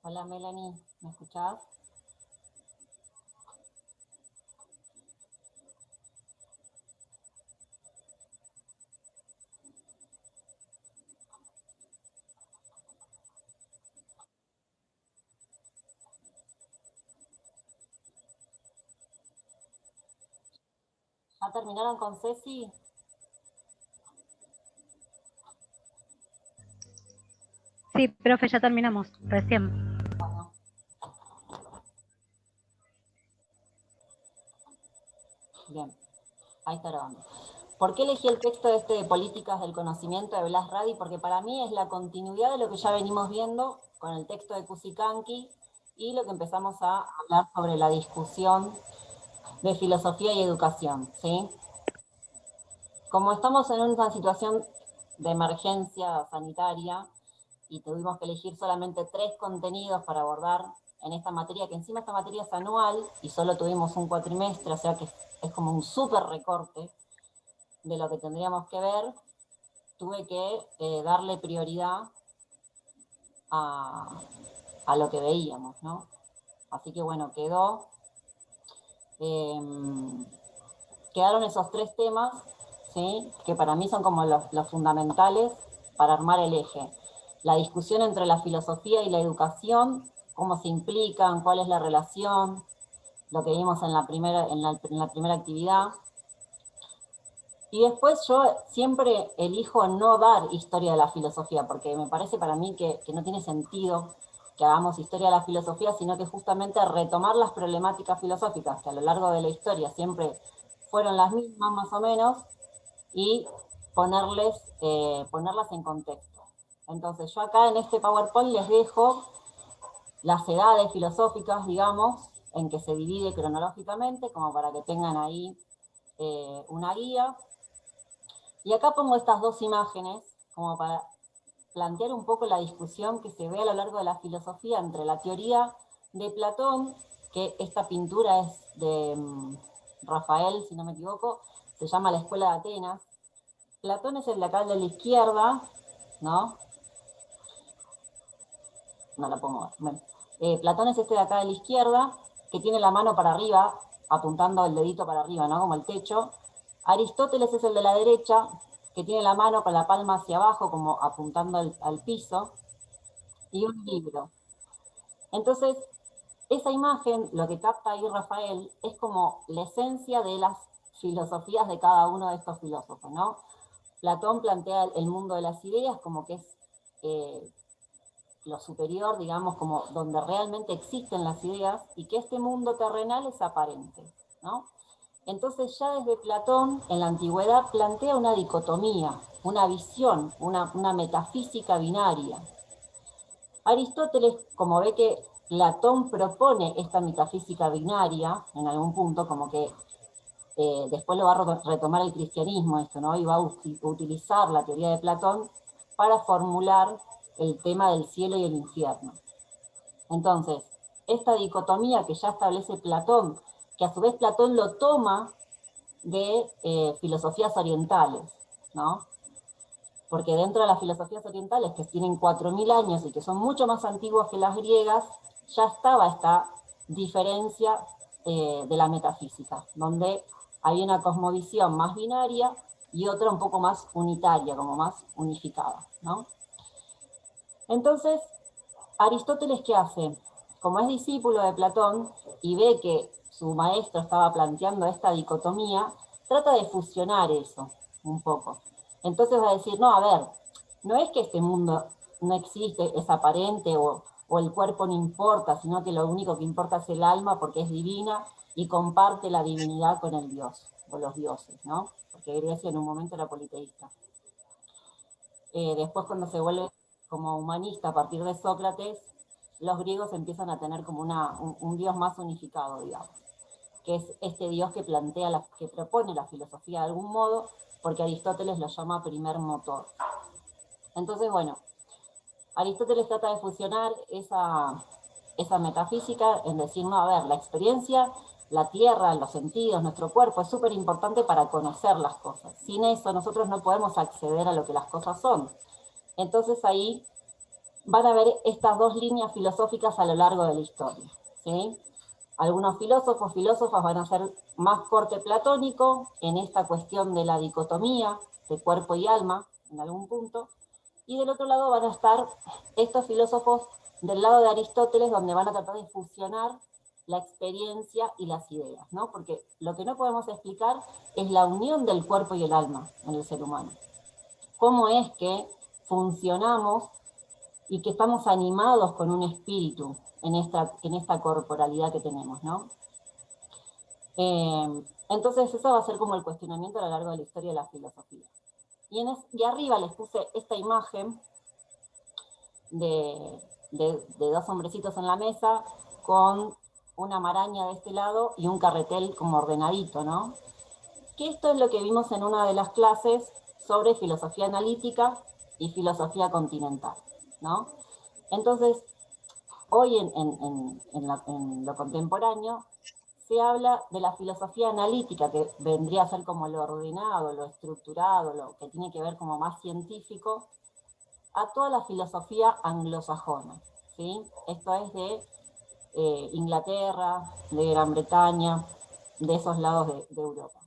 Hola Melanie, ¿me escuchás? ¿Ya terminaron con Ceci? Sí, profe, ya terminamos, recién. Bueno, bien, ahí está grabando. ¿Por qué elegí el texto de Políticas del Conocimiento de Blas Radi? Porque para mí es la continuidad de lo que ya venimos viendo con el texto de Cusicanqui y lo que empezamos a hablar sobre la discusión de filosofía y educación, ¿sí? Como estamos en una situación de emergencia sanitaria y tuvimos que elegir solamente 3 contenidos para abordar en esta materia, que encima esta materia es anual y solo tuvimos un cuatrimestre, o sea que es como un súper recorte de lo que tendríamos que ver, tuve que darle prioridad a, a, lo que veíamos, ¿no? Así que bueno, eh, quedaron esos 3 temas, ¿sí? Que para mí son como los fundamentales para armar el eje. La discusión entre la filosofía y la educación, cómo se implican, cuál es la relación, lo que vimos en la primera actividad. Y después yo siempre elijo no dar historia de la filosofía, porque me parece para mí que no tiene sentido que hagamos historia de la filosofía, sino que justamente retomar las problemáticas filosóficas que a lo largo de la historia siempre fueron las mismas más o menos, y ponerlas en contexto. Entonces yo acá en este PowerPoint les dejo las edades filosóficas, digamos, en que se divide cronológicamente, como para que tengan ahí una guía. Y acá pongo estas 2 imágenes, como para plantear un poco la discusión que se ve a lo largo de la filosofía entre la teoría de Platón, que esta pintura es de Rafael, si no me equivoco, se llama La Escuela de Atenas. Platón es el de acá de la izquierda, ¿no? No la pongo. Bueno. Platón es este de acá de la izquierda, que tiene la mano para arriba, apuntando el dedito para arriba, ¿no? Como el techo. Aristóteles es el de la derecha, que tiene la mano con la palma hacia abajo, como apuntando al piso, y un libro. Entonces, esa imagen, lo que capta ahí Rafael, es como la esencia de las filosofías de cada uno de estos filósofos, ¿no? Platón plantea el mundo de las ideas como que es eh, lo superior, digamos, como donde realmente existen las ideas y que este mundo terrenal es aparente, ¿no? Entonces ya desde Platón, en la antigüedad, plantea una dicotomía, una visión, una metafísica binaria. Aristóteles, como ve que Platón propone esta metafísica binaria, en algún punto, como que después lo va a retomar el cristianismo esto, ¿no? Y va a utilizar la teoría de Platón para formular el tema del cielo y el infierno. Entonces, esta dicotomía que ya establece Platón, que a su vez Platón lo toma de filosofías orientales, ¿no? Porque dentro de las filosofías orientales, que tienen 4000 años y que son mucho más antiguas que las griegas, ya estaba esta diferencia de la metafísica, donde hay una cosmovisión más binaria y otra un poco más unitaria, como más unificada, ¿no? Entonces, Aristóteles, ¿qué hace? Como es discípulo de Platón y ve que su maestro estaba planteando esta dicotomía, trata de fusionar eso un poco. Entonces va a decir, no, a ver, no es que este mundo no existe, es aparente o el cuerpo no importa, sino que lo único que importa es el alma porque es divina y comparte la divinidad con el dios o los dioses, ¿no? Porque Grecia en un momento era politeísta. Después cuando se vuelve como humanista a partir de Sócrates, los griegos empiezan a tener como un dios más unificado, digamos, que es este dios que que propone la filosofía de algún modo, porque Aristóteles lo llama primer motor. Entonces, bueno, Aristóteles trata de fusionar esa metafísica en decir, no, a ver, la experiencia, la tierra, los sentidos, nuestro cuerpo es súper importante para conocer las cosas. Sin eso nosotros no podemos acceder a lo que las cosas son. Entonces ahí van a ver estas dos líneas filosóficas a lo largo de la historia, ¿sí? Algunos filósofas van a ser más corte platónico en esta cuestión de la dicotomía de cuerpo y alma, en algún punto, y del otro lado van a estar estos filósofos del lado de Aristóteles, donde van a tratar de fusionar la experiencia y las ideas, ¿no? Porque lo que no podemos explicar es la unión del cuerpo y el alma en el ser humano. ¿Cómo es que funcionamos y que estamos animados con un espíritu en esta corporalidad que tenemos, ¿no? Entonces eso va a ser como el cuestionamiento a lo largo de la historia de la filosofía. Y arriba les puse esta imagen de dos hombrecitos en la mesa con una maraña de este lado y un carretel como ordenadito, ¿no? Que esto es lo que vimos en una de las clases sobre filosofía analítica y filosofía continental, ¿no? Entonces, hoy en lo contemporáneo se habla de la filosofía analítica, que vendría a ser como lo ordenado, lo estructurado, lo que tiene que ver como más científico, a toda la filosofía anglosajona, ¿sí? Esto es de Inglaterra, de Gran Bretaña, de esos lados de Europa,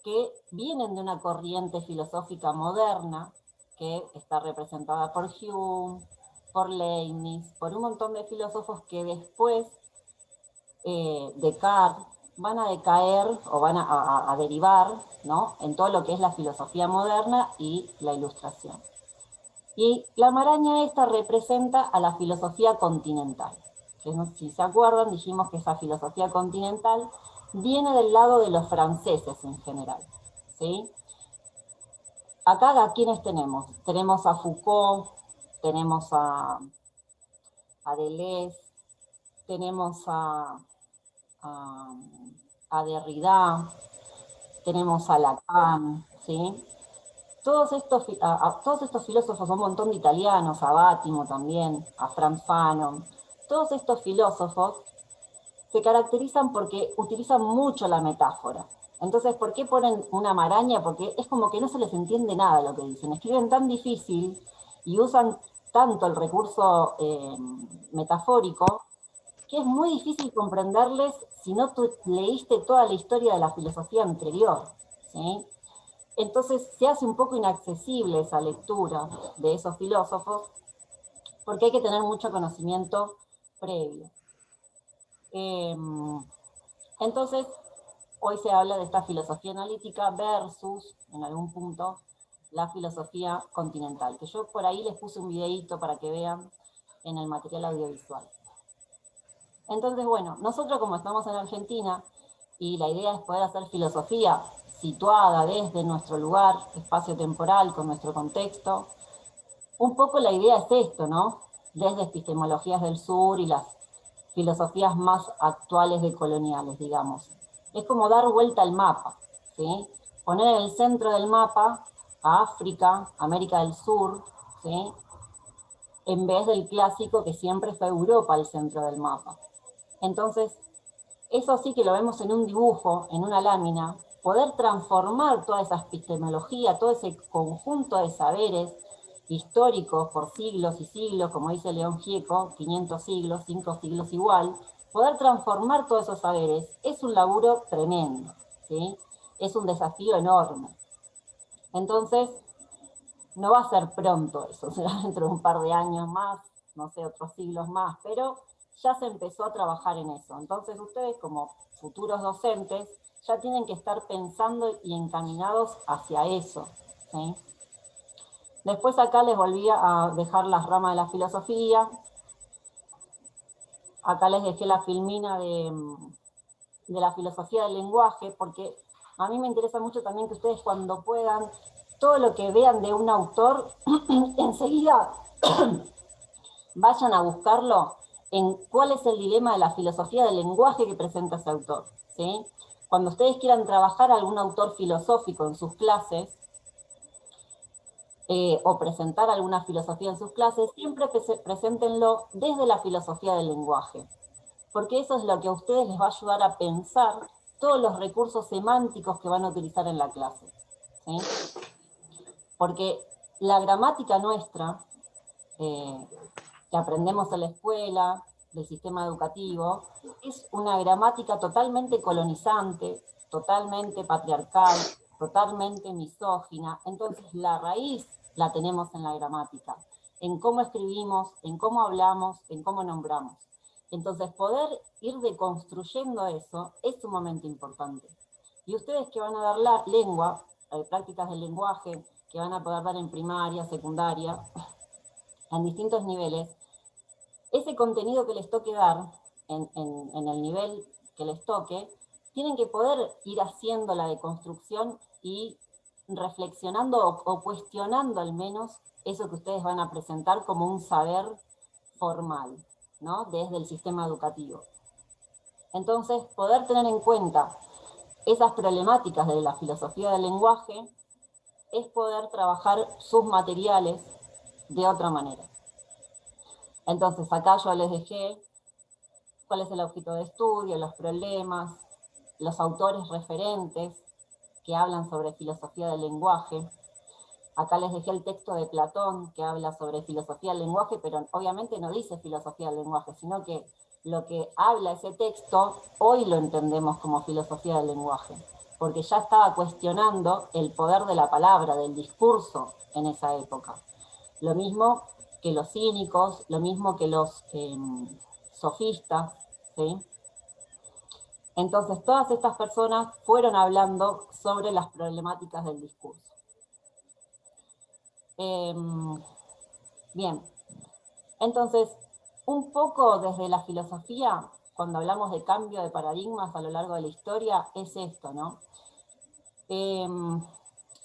que vienen de una corriente filosófica moderna que está representada por Hume, por Leibniz, por un montón de filósofos que después Descartes van a decaer o van a derivar, ¿no?, en todo lo que es la filosofía moderna y la ilustración. Y la maraña esta representa a la filosofía continental, que si se acuerdan dijimos que esa filosofía continental viene del lado de los franceses en general, ¿sí? Acá, ¿a quiénes tenemos? Tenemos a Foucault, tenemos a Deleuze, tenemos a, a Derrida, tenemos a Lacan, ¿sí? Todos estos filósofos, un montón de italianos, a Bátimo también, a Franz Fanon, todos estos filósofos se caracterizan porque utilizan mucho la metáfora. Entonces, ¿por qué ponen una maraña? Porque es como que no se les entiende nada lo que dicen. Escriben tan difícil y usan tanto el recurso metafórico que es muy difícil comprenderles si no tú leíste toda la historia de la filosofía anterior, ¿sí? Entonces se hace un poco inaccesible esa lectura de esos filósofos porque hay que tener mucho conocimiento previo. Entonces, hoy se habla de esta filosofía analítica versus, en algún punto, la filosofía continental, que yo por ahí les puse un videíto para que vean en el material audiovisual. Entonces, bueno, nosotros como estamos en Argentina y la idea es poder hacer filosofía situada desde nuestro lugar espacio-temporal, con nuestro contexto, un poco la idea es esto, ¿no? Desde epistemologías del sur y las filosofías más actuales de coloniales, digamos. Es como dar vuelta al mapa, ¿sí? Poner en el centro del mapa a África, América del Sur, ¿sí?, en vez del clásico que siempre fue Europa el centro del mapa. Entonces, eso sí que lo vemos en un dibujo, en una lámina, poder transformar toda esa epistemología, todo ese conjunto de saberes históricos por siglos y siglos, como dice León Gieco, 500 siglos, 5 siglos igual, poder transformar todos esos saberes es un laburo tremendo, ¿sí? Es un desafío enorme. Entonces, no va a ser pronto eso, será dentro de un par de años más, no sé, otros siglos más, pero ya se empezó a trabajar en eso. Entonces ustedes como futuros docentes ya tienen que estar pensando y encaminados hacia eso, ¿sí? Después acá les volví a dejar las ramas de la filosofía. Acá les dejé la filmina de la filosofía del lenguaje, porque a mí me interesa mucho también que ustedes cuando puedan, todo lo que vean de un autor, enseguida vayan a buscarlo en cuál es el dilema de la filosofía del lenguaje que presenta ese autor, ¿sí? Cuando ustedes quieran trabajar algún autor filosófico en sus clases, o presentar alguna filosofía en sus clases, siempre preséntenlo desde la filosofía del lenguaje, porque eso es lo que a ustedes les va a ayudar a pensar todos los recursos semánticos que van a utilizar en la clase, ¿sí? Porque la gramática nuestra que aprendemos en la escuela, del sistema educativo, es una gramática totalmente colonizante, totalmente patriarcal, totalmente misógina. Entonces la raíz la tenemos en la gramática, en cómo escribimos, en cómo hablamos, en cómo nombramos. Entonces poder ir deconstruyendo eso es sumamente importante. Y ustedes que van a dar la lengua, prácticas del lenguaje, que van a poder dar en primaria, secundaria, en distintos niveles, ese contenido que les toque dar, en el nivel que les toque, tienen que poder ir haciendo la deconstrucción y reflexionando o cuestionando al menos eso que ustedes van a presentar como un saber formal, ¿no? Desde el sistema educativo. Entonces, poder tener en cuenta esas problemáticas de la filosofía del lenguaje es poder trabajar sus materiales de otra manera. Entonces, acá yo les dejé cuál es el objeto de estudio, los problemas, los autores referentes que hablan sobre filosofía del lenguaje. Acá les dejé el texto de Platón que habla sobre filosofía del lenguaje, pero obviamente no dice filosofía del lenguaje, sino que lo que habla ese texto hoy lo entendemos como filosofía del lenguaje, porque ya estaba cuestionando el poder de la palabra, del discurso en esa época. Lo mismo que los cínicos, lo mismo que los sofistas, ¿sí? Entonces todas estas personas fueron hablando sobre las problemáticas del discurso. Bien, entonces un poco desde la filosofía, cuando hablamos de cambio de paradigmas a lo largo de la historia, es esto, ¿no?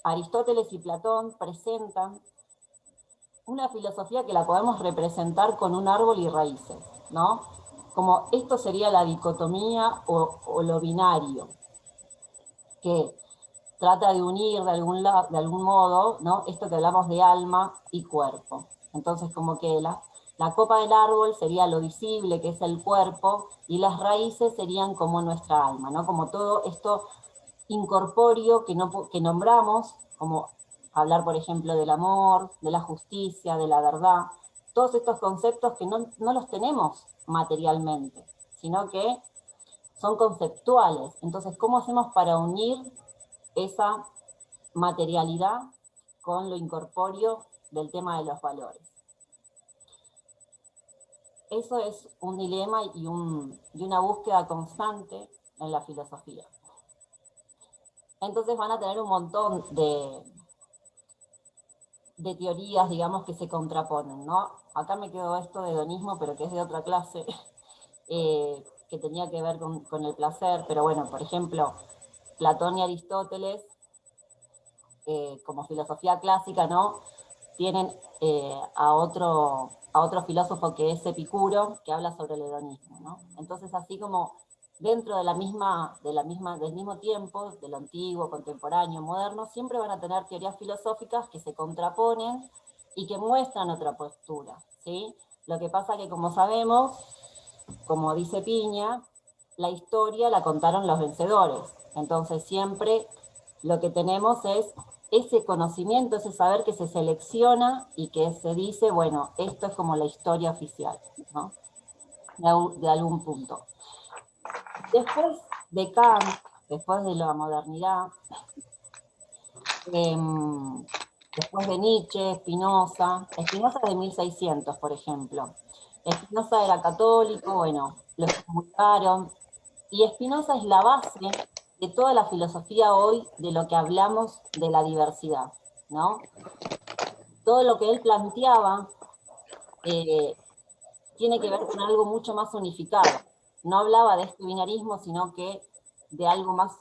Aristóteles y Platón presentan una filosofía que la podemos representar con un árbol y raíces, ¿no? Como esto sería la dicotomía o lo binario, que trata de unir de algún modo, ¿no? Esto que hablamos de alma y cuerpo. Entonces, como que la copa del árbol sería lo visible, que es el cuerpo, y las raíces serían como nuestra alma, ¿no? Como todo esto incorpóreo que nombramos, como hablar, por ejemplo, del amor, de la justicia, de la verdad, todos estos conceptos que no los tenemos materialmente, sino que son conceptuales. Entonces, ¿cómo hacemos para unir esa materialidad con lo incorpóreo del tema de los valores? Eso es un dilema y una búsqueda constante en la filosofía. Entonces van a tener un montón de teorías, digamos, que se contraponen, ¿no? Acá me quedó esto de hedonismo, pero que es de otra clase, que tenía que ver con el placer, pero bueno, por ejemplo, Platón y Aristóteles, como filosofía clásica, ¿no? Tienen a otro filósofo que es Epicuro, que habla sobre el hedonismo, ¿no? Entonces, así como dentro del mismo tiempo, de lo antiguo, contemporáneo, moderno, siempre van a tener teorías filosóficas que se contraponen y que muestran otra postura, ¿sí? Lo que pasa que, como sabemos, como dice Piña, la historia la contaron los vencedores. Entonces siempre lo que tenemos es ese conocimiento, ese saber que se selecciona y que se dice, bueno, esto es como la historia oficial, ¿no? De algún punto. Después de Kant, después de la modernidad, después de Nietzsche, Spinoza es de 1600, por ejemplo. Spinoza era católico, bueno, lo excomulgaron, y Spinoza es la base de toda la filosofía hoy de lo que hablamos de la diversidad, ¿no? Todo lo que él planteaba tiene que ver con algo mucho más unificado. No hablaba de este binarismo, sino que de algo más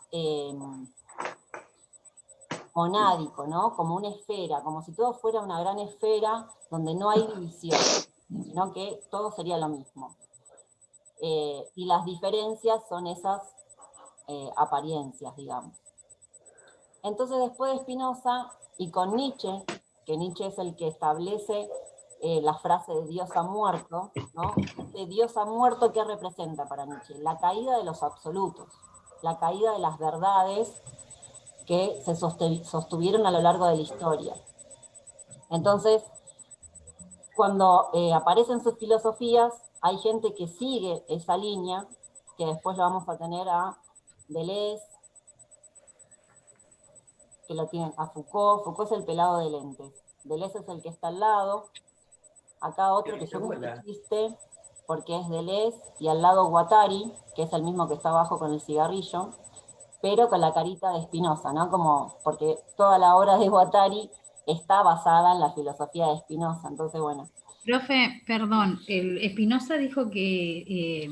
monádico, ¿no? Como una esfera, como si todo fuera una gran esfera donde no hay división, sino que todo sería lo mismo. Y las diferencias son esas apariencias, digamos. Entonces, después de Spinoza, y con Nietzsche, que Nietzsche es el que establece la frase de Dios ha muerto, ¿no? Este Dios ha muerto, ¿qué representa para Nietzsche? La caída de los absolutos, la caída de las verdades que se sostuvieron a lo largo de la historia. Entonces, cuando aparecen sus filosofías, hay gente que sigue esa línea, que después lo vamos a tener a Deleuze, que lo tienen a Foucault. Foucault es el pelado de lentes. Deleuze es el que está al lado. Acá otro que yo nunca existe, porque es Deleuze, y al lado Guattari, que es el mismo que está abajo con el cigarrillo, pero con la carita de Spinoza, ¿no? Como, porque toda la obra de Guattari está basada en la filosofía de Spinoza, entonces bueno. Profe, perdón, el Spinoza dijo que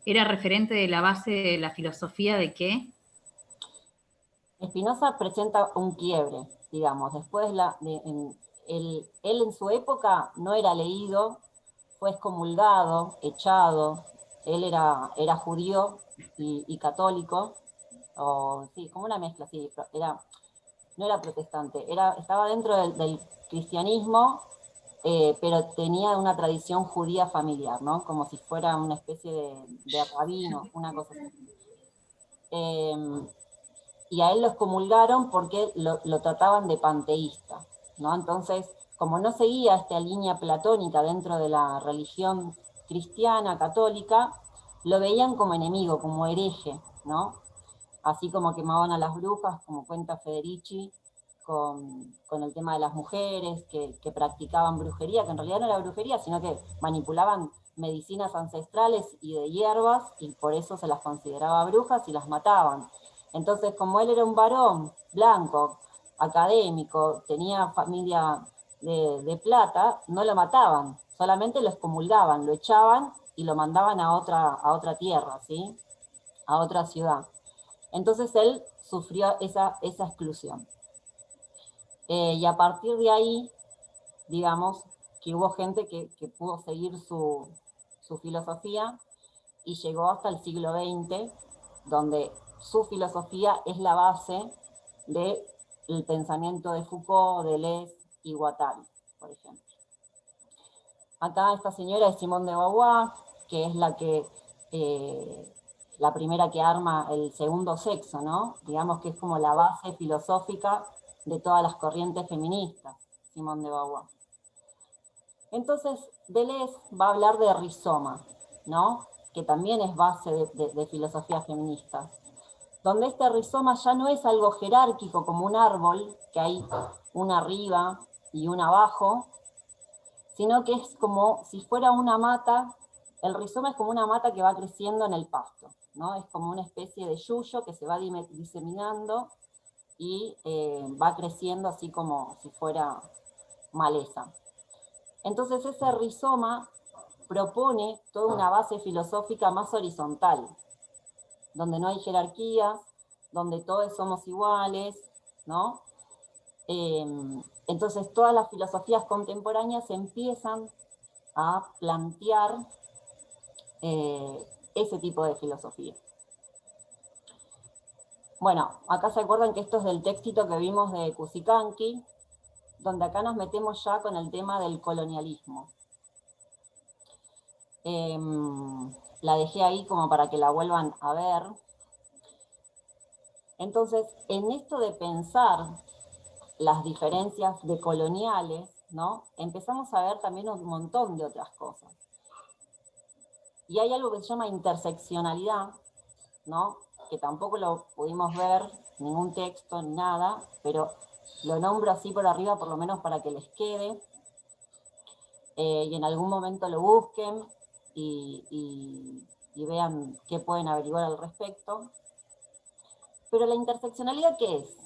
era referente de la base de la filosofía de qué? Spinoza presenta un quiebre, digamos, después él en su época no era leído, fue excomulgado, echado, él era judío y católico, o sí, como una mezcla, sí, no era protestante, estaba dentro del cristianismo, pero tenía una tradición judía familiar, ¿no? Como si fuera una especie de rabino, una cosa así. Y a él lo excomulgaron porque lo trataban de panteísta, ¿no? Entonces, como no seguía esta línea platónica dentro de la religión cristiana, católica, lo veían como enemigo, como hereje, ¿no? Así como quemaban a las brujas, como cuenta Federici, con el tema de las mujeres que practicaban brujería, que en realidad no era brujería, sino que manipulaban medicinas ancestrales y de hierbas, y por eso se las consideraba brujas y las mataban. Entonces, como él era un varón blanco, académico, tenía familia de plata, no lo mataban, solamente lo excomulgaban, lo echaban y lo mandaban a otra tierra, ¿sí? A otra ciudad. Entonces él sufrió esa exclusión. Y a partir de ahí, digamos, que hubo gente que pudo seguir su filosofía y llegó hasta el siglo XX, donde su filosofía es la base del pensamiento de Foucault, Deleuze y Guattari, por ejemplo. Acá esta señora es Simone de Beauvoir, que es la primera que arma el segundo sexo, ¿no? Digamos que es como la base filosófica de todas las corrientes feministas, Simone de Beauvoir. Entonces, Deleuze va a hablar de rizoma, ¿no? Que también es base de filosofía feminista, donde este rizoma ya no es algo jerárquico como un árbol, que hay una arriba y una abajo, sino que es como si fuera una mata. El rizoma es como una mata que va creciendo en el pasto, ¿no? Es como una especie de yuyo que se va diseminando y va creciendo así como si fuera maleza. Entonces ese rizoma propone toda una base filosófica más horizontal, donde no hay jerarquías, donde todos somos iguales, ¿no? Entonces todas las filosofías contemporáneas empiezan a plantear ese tipo de filosofía. Bueno, acá se acuerdan que esto es del textito que vimos de Cusicanqui, donde acá nos metemos ya con el tema del colonialismo. La dejé ahí como para que la vuelvan a ver. Entonces, en esto de pensar las diferencias decoloniales, ¿no? Empezamos a ver también un montón de otras cosas. Y hay algo que se llama interseccionalidad, ¿no? Que tampoco lo pudimos ver, ningún texto, ni nada, pero lo nombro así por arriba, por lo menos para que les quede, y en algún momento lo busquen y vean qué pueden averiguar al respecto. Pero la interseccionalidad, ¿qué es?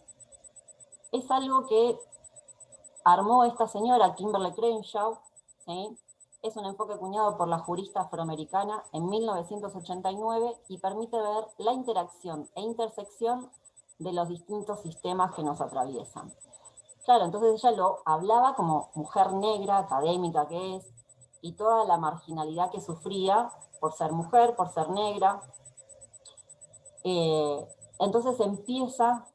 Es algo que armó esta señora, Kimberlé Crenshaw, ¿sí? Es un enfoque acuñado por la jurista afroamericana en 1989 y permite ver la interacción e intersección de los distintos sistemas que nos atraviesan. Claro, entonces ella lo hablaba como mujer negra, académica que es, y toda la marginalidad que sufría por ser mujer, por ser negra. Entonces empieza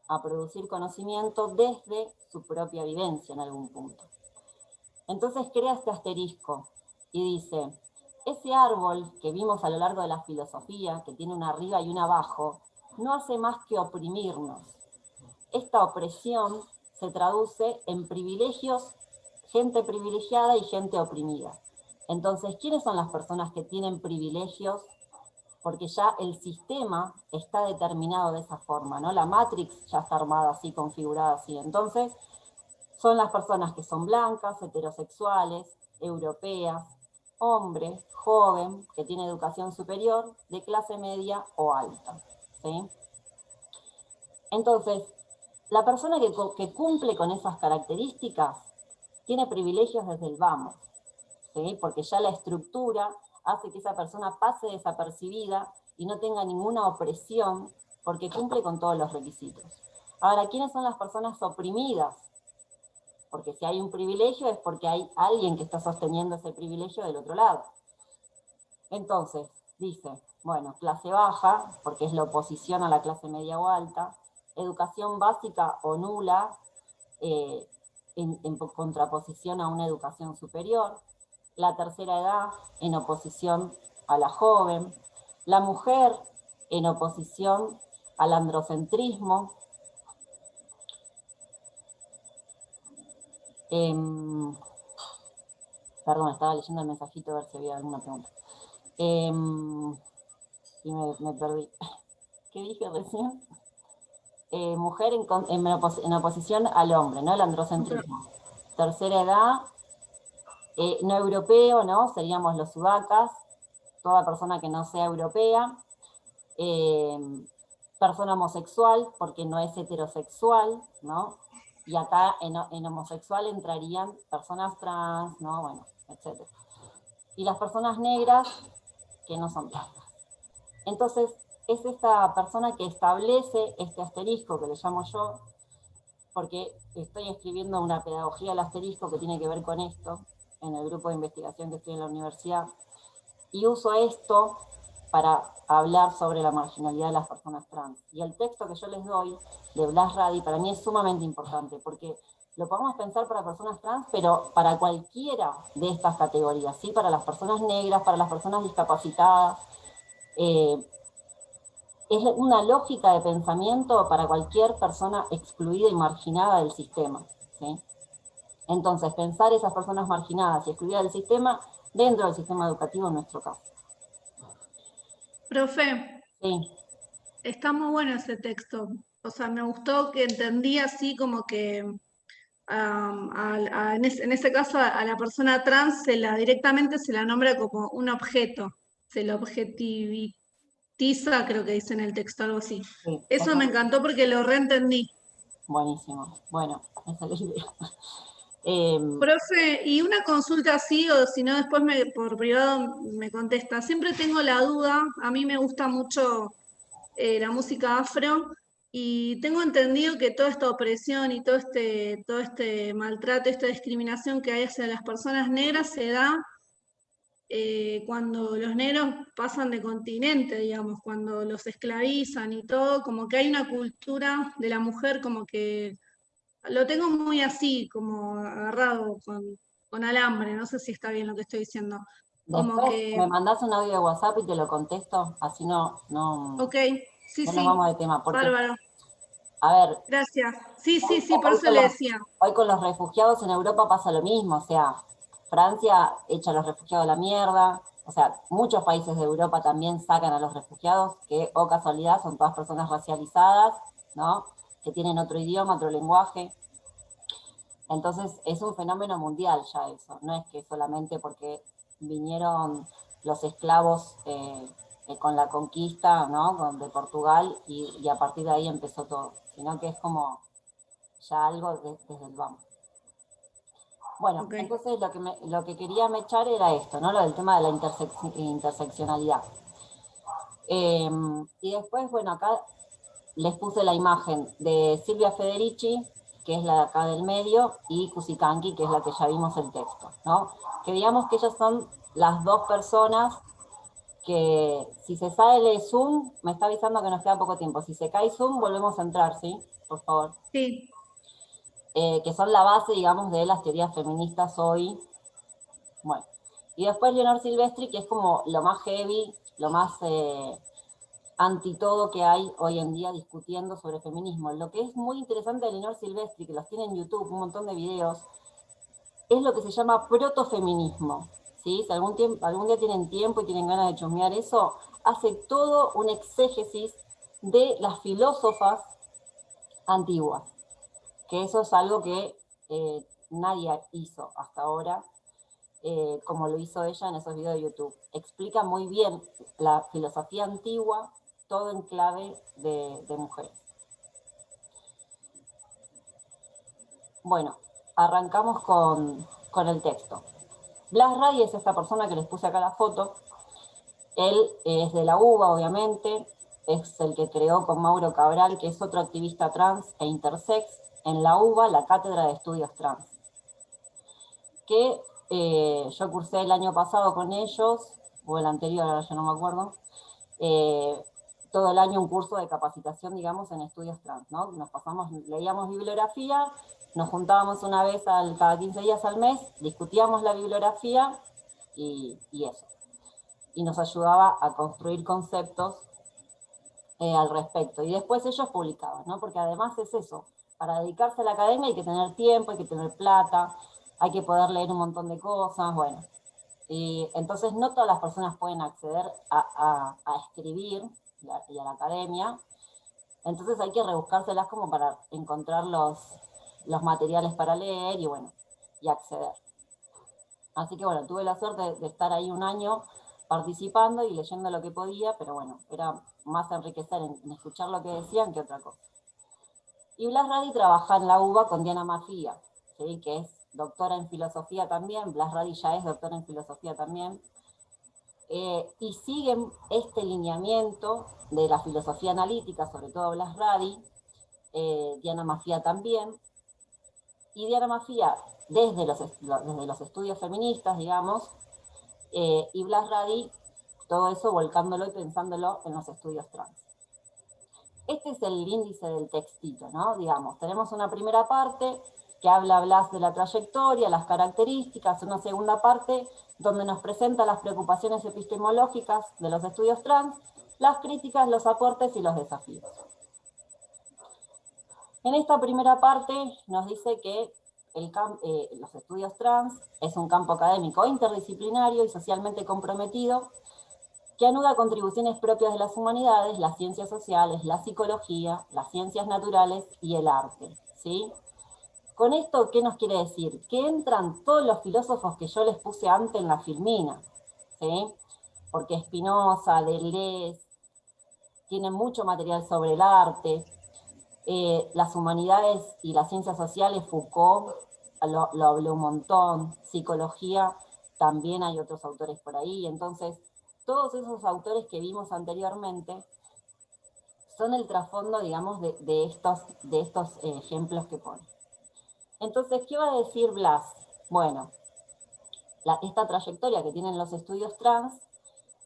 a producir conocimiento desde su propia vivencia en algún punto. Entonces crea este asterisco y dice, ese árbol que vimos a lo largo de la filosofía, que tiene una arriba y una abajo, no hace más que oprimirnos. Esta opresión se traduce en privilegios gente privilegiada y gente oprimida. Entonces, ¿quiénes son las personas que tienen privilegios? Porque ya el sistema está determinado de esa forma, ¿no? La Matrix ya está armada así, configurada así. Entonces, son las personas que son blancas, heterosexuales, europeas, hombre, joven, que tiene educación superior, de clase media o alta, ¿sí? Entonces, la persona que cumple con esas características tiene privilegios desde el vamos, ¿sí? Porque ya la estructura hace que esa persona pase desapercibida y no tenga ninguna opresión porque cumple con todos los requisitos. Ahora, ¿quiénes son las personas oprimidas? Porque si hay un privilegio es porque hay alguien que está sosteniendo ese privilegio del otro lado. Entonces, dice, bueno, clase baja, porque es la oposición a la clase media o alta, educación básica o nula, en contraposición a una educación superior, la tercera edad en oposición a la joven, la mujer en oposición al androcentrismo, perdón, estaba leyendo el mensajito a ver si había alguna pregunta. Y me perdí. ¿Qué dije recién? Mujer en oposición al hombre, ¿no? El androcentrismo. Tercera edad, no europeo, ¿no? Seríamos los sudacas, toda persona que no sea europea. Persona homosexual, porque no es heterosexual, ¿no? Y acá en homosexual entrarían personas trans, ¿no? Bueno, etc. Y las personas negras que no son blancas. Entonces, es esta persona que establece este asterisco, que le llamo yo, porque estoy escribiendo una pedagogía del asterisco que tiene que ver con esto, en el grupo de investigación que estoy en la universidad, y uso esto para hablar sobre la marginalidad de las personas trans. Y el texto que yo les doy, de Blas Radi, para mí es sumamente importante, porque lo podemos pensar para personas trans, pero para cualquiera de estas categorías, ¿sí? Para las personas negras, para las personas discapacitadas. Es una lógica de pensamiento para cualquier persona excluida y marginada del sistema, ¿sí? Entonces, pensar esas personas marginadas y excluidas del sistema dentro del sistema educativo en nuestro caso. Profe, Sí, está muy bueno ese texto. O sea, me gustó que entendí así como que en ese caso a la persona trans directamente se la nombra como un objeto, se la objetiviza, creo que dice en el texto, algo así. sí. Eso me encantó porque lo reentendí. Buenísimo. Bueno, esa es la idea. Profe, y una consulta así, o si no, después por privado me contesta. Siempre tengo la duda, a mí me gusta mucho la música afro, y tengo entendido que toda esta opresión y todo este maltrato, esta discriminación que hay hacia las personas negras se da cuando los negros pasan de continente, digamos, cuando los esclavizan y todo, como que hay una cultura de la mujer como que lo tengo muy así, como agarrado con alambre, no sé si está bien lo que estoy diciendo. Como Después que, me mandás un audio de WhatsApp y te lo contesto, así no ok, sí, nos sí, vamos de tema. Porque, bárbaro, a ver, gracias. Sí, sí, sí, por hoy eso con le los, decía. hoy con los refugiados en Europa pasa lo mismo, o sea, Francia echa a los refugiados a la mierda, o sea, muchos países de Europa también sacan a los refugiados, que, oh casualidad, son todas personas racializadas, ¿no? Que tienen otro idioma, otro lenguaje. Entonces es un fenómeno mundial ya eso, no es que solamente porque vinieron los esclavos con la conquista, ¿no? De Portugal y a partir de ahí empezó todo, sino que es como ya algo desde el vamos. Bueno, Ok. entonces lo que quería mechar era esto, ¿no? Lo del tema de la interseccionalidad. Y después, bueno, acá les puse la imagen de Silvia Federici, que es la de acá del medio, y Cusicanqui, que es la que ya vimos el texto, ¿no? Que digamos que ellas son las dos personas que, si se sale Zoom, me está avisando que nos queda poco tiempo. Si se cae Zoom, volvemos a entrar, ¿sí? Por favor. Sí, Que son la base, digamos, de las teorías feministas hoy. Bueno. Y después Leonor Silvestri, que es como lo más heavy, lo más anti todo que hay hoy en día discutiendo sobre feminismo. Lo que es muy interesante de Leonor Silvestri, que los tiene en YouTube, un montón de videos, es lo que se llama protofeminismo, ¿sí? Si algún día tienen tiempo y tienen ganas de chusmear eso, hace todo un exégesis de las filósofas antiguas, que eso es algo que nadie hizo hasta ahora, como lo hizo ella en esos videos de YouTube. Explica muy bien la filosofía antigua, todo en clave de mujeres. Bueno, arrancamos con el texto. Blas Radi es esta persona que les puse acá la foto. Él es de la UBA, obviamente, es el que creó con Mauro Cabral, que es otro activista trans e intersex, en la UBA, la Cátedra de Estudios Trans, que yo cursé el año pasado con ellos, o el anterior, ahora ya no me acuerdo, todo el año un curso de capacitación, digamos, en estudios trans, ¿no? Leíamos bibliografía, nos juntábamos una vez cada 15 días al mes, discutíamos la bibliografía y eso. Y nos ayudaba a construir conceptos al respecto. Y después ellos publicaban, ¿no? Porque además es eso, para dedicarse a la academia hay que tener tiempo, hay que tener plata, hay que poder leer un montón de cosas, bueno. Y entonces no todas las personas pueden acceder a escribir y a la academia, entonces hay que rebuscárselas como para encontrar los materiales para leer y bueno, y acceder. Así que bueno, tuve la suerte de estar ahí un año participando y leyendo lo que podía, pero bueno, era más enriquecer en escuchar lo que decían que otra cosa. Y Blas Radi trabaja en la UBA con Diana Mafía, ¿sí? Que es doctora en filosofía también. Blas Radi ya es doctora en filosofía también. Y siguen este lineamiento de la filosofía analítica, sobre todo Blas Radi, Diana Mafía también. Y Diana Mafía, desde los estudios feministas, digamos, y Blas Radi, todo eso volcándolo y pensándolo en los estudios trans. Este es el índice del textito, ¿no? Digamos, tenemos una primera parte que habla Blas de la trayectoria, las características, una segunda parte donde nos presenta las preocupaciones epistemológicas de los estudios trans, las críticas, los aportes y los desafíos. En esta primera parte nos dice que los estudios trans es un campo académico interdisciplinario y socialmente comprometido que anuda contribuciones propias de las humanidades, las ciencias sociales, la psicología, las ciencias naturales y el arte, ¿sí? Con esto, ¿qué nos quiere decir? Que entran todos los filósofos que yo les puse antes en la filmina, ¿sí? Porque Spinoza, Deleuze, tienen mucho material sobre el arte, las humanidades y las ciencias sociales, Foucault, lo habló un montón, psicología, también hay otros autores por ahí, entonces todos esos autores que vimos anteriormente son el trasfondo, digamos, de estos ejemplos que pone. Entonces, ¿qué va a decir Blas? Bueno, esta trayectoria que tienen los estudios trans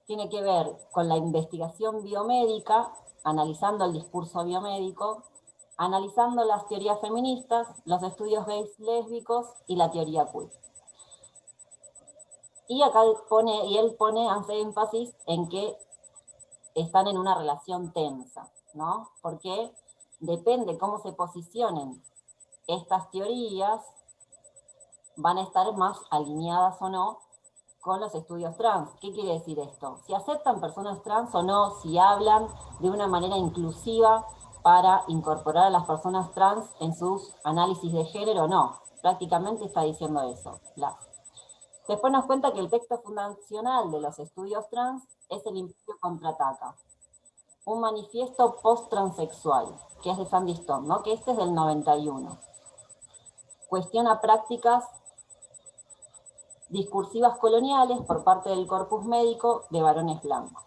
tiene que ver con la investigación biomédica, analizando el discurso biomédico, analizando las teorías feministas, los estudios gays lésbicos y la teoría queer. Y acá hace énfasis en que están en una relación tensa, ¿no? Porque depende cómo se posicionen estas teorías, van a estar más alineadas o no con los estudios trans. ¿Qué quiere decir esto? Si aceptan personas trans o no, si hablan de una manera inclusiva para incorporar a las personas trans en sus análisis de género o no. Prácticamente está diciendo eso, Blas. Después nos cuenta que el texto fundacional de los estudios trans es el Imperio Contraataca, un manifiesto post-transexual, que es de Sandy Stone, ¿no? Que este es del 91. Cuestiona prácticas discursivas coloniales por parte del corpus médico de varones blancos.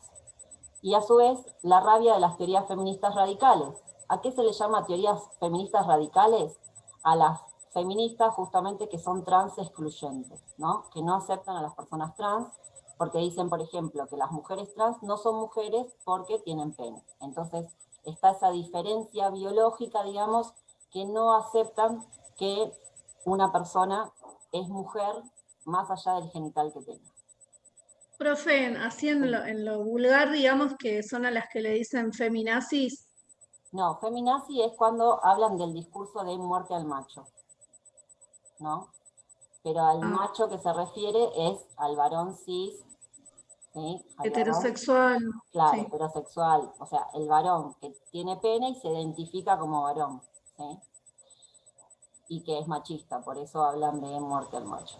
Y a su vez, la rabia de las teorías feministas radicales. ¿A qué se le llama teorías feministas radicales? A las feministas justamente que son trans excluyentes, ¿no? Que no aceptan a las personas trans porque dicen, por ejemplo, que las mujeres trans no son mujeres porque tienen pene. Entonces, está esa diferencia biológica, digamos, que no aceptan que una persona es mujer más allá del genital que tenga. Profe, así en lo vulgar, digamos que son a las que le dicen feminazis. No, feminazi es cuando hablan del discurso de muerte al macho, ¿no? pero al macho que se refiere es al varón cis, ¿sí? Al varón, Heterosexual, claro, sí. heterosexual, o sea, el varón que tiene pene y se identifica como varón, ¿sí? Y que es machista, por eso hablan de muerte al macho.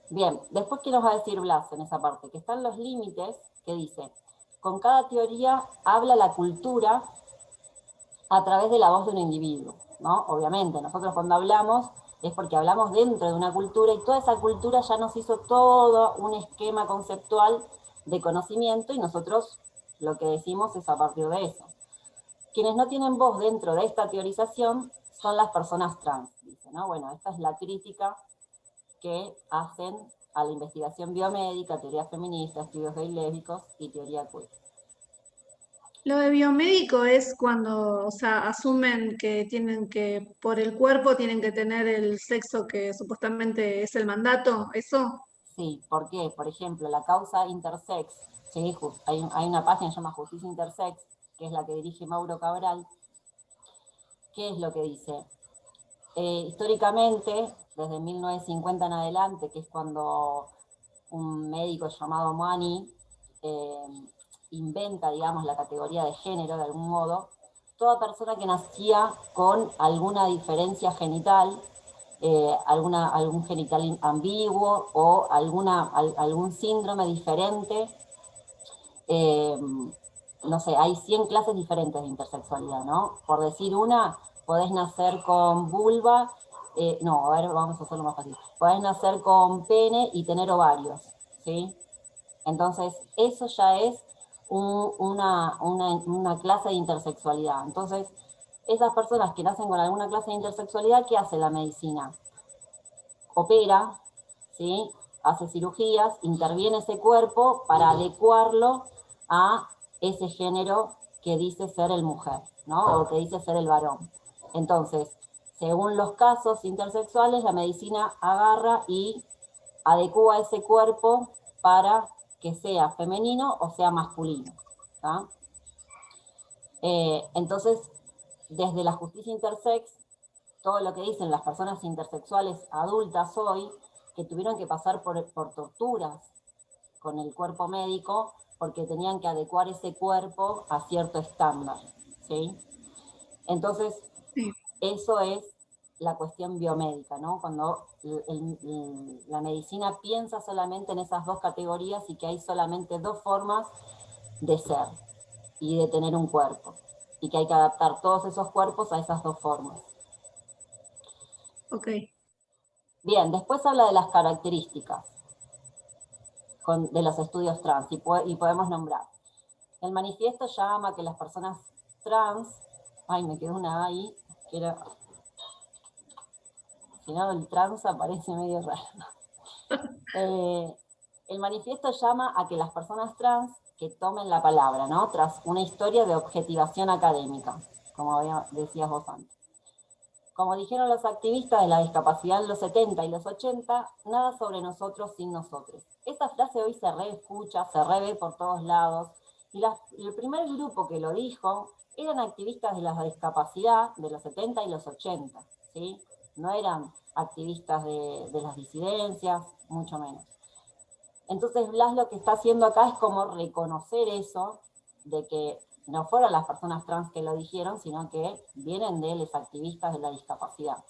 Bien, después, ¿qué nos va a decir Blas en esa parte? Que están los límites, que dice, con cada teoría habla la cultura a través de la voz de un individuo, ¿no? Obviamente, nosotros cuando hablamos es porque hablamos dentro de una cultura y toda esa cultura ya nos hizo todo un esquema conceptual de conocimiento y nosotros lo que decimos es a partir de eso. Quienes no tienen voz dentro de esta teorización son las personas trans, dice, ¿no? Bueno, esta es la crítica que hacen a la investigación biomédica, teoría feminista, estudios gay lésbicos y teoría queer. Lo de biomédico es cuando, o sea, asumen que tienen que, por el cuerpo, tienen que tener el sexo que supuestamente es el mandato, ¿eso? Sí, ¿por qué? Por ejemplo, la causa intersex, ¿sí? Hay una página que se llama Justicia Intersex, que es la que dirige Mauro Cabral. ¿Qué es lo que dice? Históricamente, desde 1950 en adelante, que es cuando un médico llamado Mani inventa, digamos, la categoría de género de algún modo, toda persona que nacía con alguna diferencia genital, algún genital ambiguo o algún síndrome diferente, no sé, hay 100 clases diferentes de intersexualidad, ¿no? Por decir una, podés nacer con vulva, no, a ver, vamos a hacerlo más fácil. Podés nacer con pene y tener ovarios, ¿sí? Entonces, eso ya es una clase de intersexualidad. Entonces, esas personas que nacen con alguna clase de intersexualidad, ¿qué hace la medicina? Opera, ¿sí? Hace cirugías, interviene ese cuerpo para adecuarlo a ese género que dice ser el mujer, ¿no? O que dice ser el varón. Entonces, según los casos intersexuales, la medicina agarra y adecua ese cuerpo para que sea femenino o sea masculino, ¿tá? Entonces, desde la justicia intersex, todo lo que dicen las personas intersexuales adultas hoy, que tuvieron que pasar por torturas con el cuerpo médico, porque tenían que adecuar ese cuerpo a cierto estándar, ¿sí? Entonces, Sí. eso es la cuestión biomédica, ¿no? Cuando la medicina piensa solamente en esas dos categorías y que hay solamente dos formas de ser y de tener un cuerpo, y que hay que adaptar todos esos cuerpos a esas dos formas. Ok. Bien, después habla de las características de los estudios trans, y podemos nombrar. El manifiesto llama que las personas trans, ay, me quedó una ahí, que era, si no, el trans aparece medio raro. El manifiesto llama a que las personas trans que tomen la palabra, ¿no? Tras una historia de objetivación académica, como decías vos antes. Como dijeron los activistas de la discapacidad en los 70 y los 80, nada sobre nosotros sin nosotros. Esta frase hoy se reescucha, se revé por todos lados, y el primer grupo que lo dijo eran activistas de la discapacidad de los 70 y los 80, ¿sí? No eran activistas de las disidencias, mucho menos. Entonces Blas lo que está haciendo acá es como reconocer eso, de que no fueron las personas trans que lo dijeron, sino que vienen de los activistas de la discapacidad,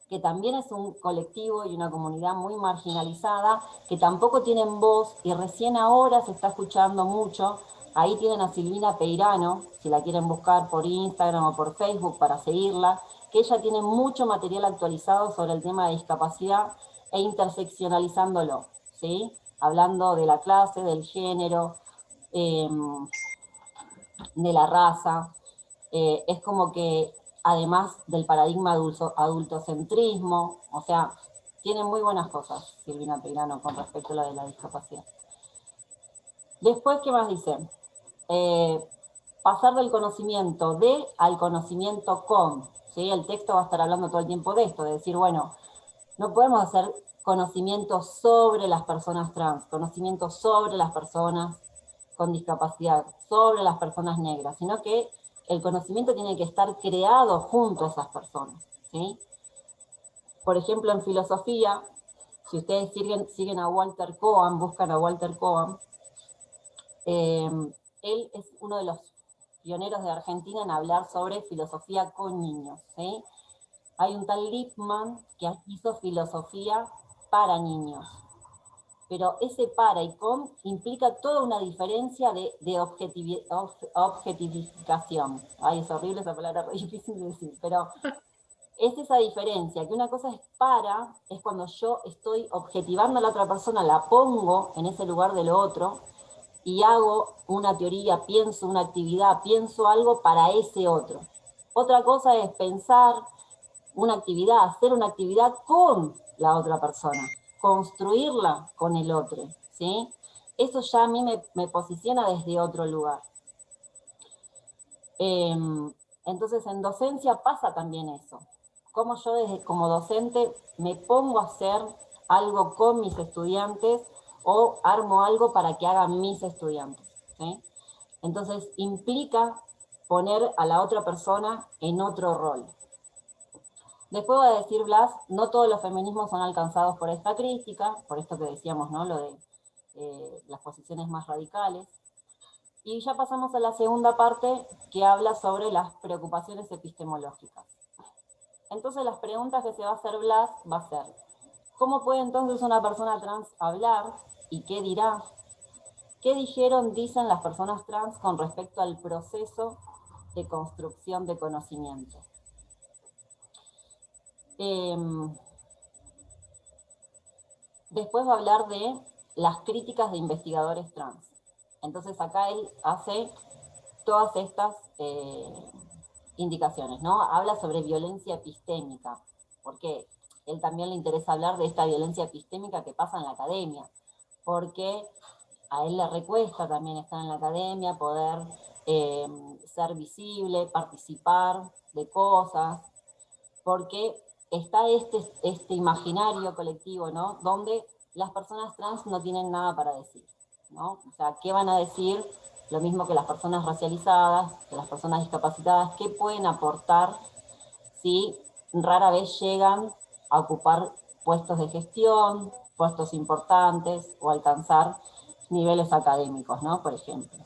que también es un colectivo y una comunidad muy marginalizada, que tampoco tienen voz, y recién ahora se está escuchando mucho. Ahí tienen a Silvina Peirano, si la quieren buscar por Instagram o por Facebook para seguirla, que ella tiene mucho material actualizado sobre el tema de discapacidad e interseccionalizándolo, ¿sí? Hablando de la clase, del género, de la raza. Es como que además del paradigma adultocentrismo, o sea, tiene muy buenas cosas Silvina Peirano con respecto a lo de la discapacidad. Después, ¿qué más dice? Pasar del conocimiento de al conocimiento con, ¿sí? El texto va a estar hablando todo el tiempo de esto, de decir, bueno, no podemos hacer conocimiento sobre las personas trans, conocimiento sobre las personas con discapacidad, sobre las personas negras, sino que el conocimiento tiene que estar creado junto a esas personas, ¿sí? Por ejemplo, en filosofía, si ustedes siguen a Walter Cohen, buscan a Walter Cohen, él es uno de los pioneros de Argentina en hablar sobre filosofía con niños, ¿sí? Hay un tal Lippmann que hizo filosofía para niños, pero ese para y con implica toda una diferencia de objetivificación. Ay, es horrible esa palabra, es difícil de decir, pero es esa diferencia, que una cosa es para, es cuando yo estoy objetivando a la otra persona, la pongo en ese lugar del otro, y hago una teoría, pienso una actividad, pienso algo para ese otro. Otra cosa es pensar una actividad, hacer una actividad con la otra persona, construirla con el otro, ¿sí? Eso ya a mí me posiciona desde otro lugar. Entonces en docencia pasa también eso. Como yo como docente me pongo a hacer algo con mis estudiantes o armo algo para que hagan mis estudiantes, ¿sí? Entonces implica poner a la otra persona en otro rol. Después va a decir Blas, no todos los feminismos son alcanzados por esta crítica, por esto que decíamos, ¿no? Lo de las posiciones más radicales. Y ya pasamos a la segunda parte que habla sobre las preocupaciones epistemológicas. Entonces las preguntas que se va a hacer Blas va a ser, ¿cómo puede entonces una persona trans hablar y qué dirá? ¿Qué dicen las personas trans con respecto al proceso de construcción de conocimiento? Después va a hablar de las críticas de investigadores trans. Entonces acá él hace todas estas indicaciones, ¿no? Habla sobre violencia epistémica, porque él también le interesa hablar de esta violencia epistémica que pasa en la academia, porque a él le recuesta también estar en la academia, poder ser visible, participar de cosas, porque está este imaginario colectivo, ¿no? Donde las personas trans no tienen nada para decir, ¿no? O sea, ¿qué van a decir? Lo mismo que las personas racializadas, que las personas discapacitadas, ¿qué pueden aportar si rara vez llegan a ocupar puestos de gestión, puestos importantes o alcanzar niveles académicos, ¿no? Por ejemplo.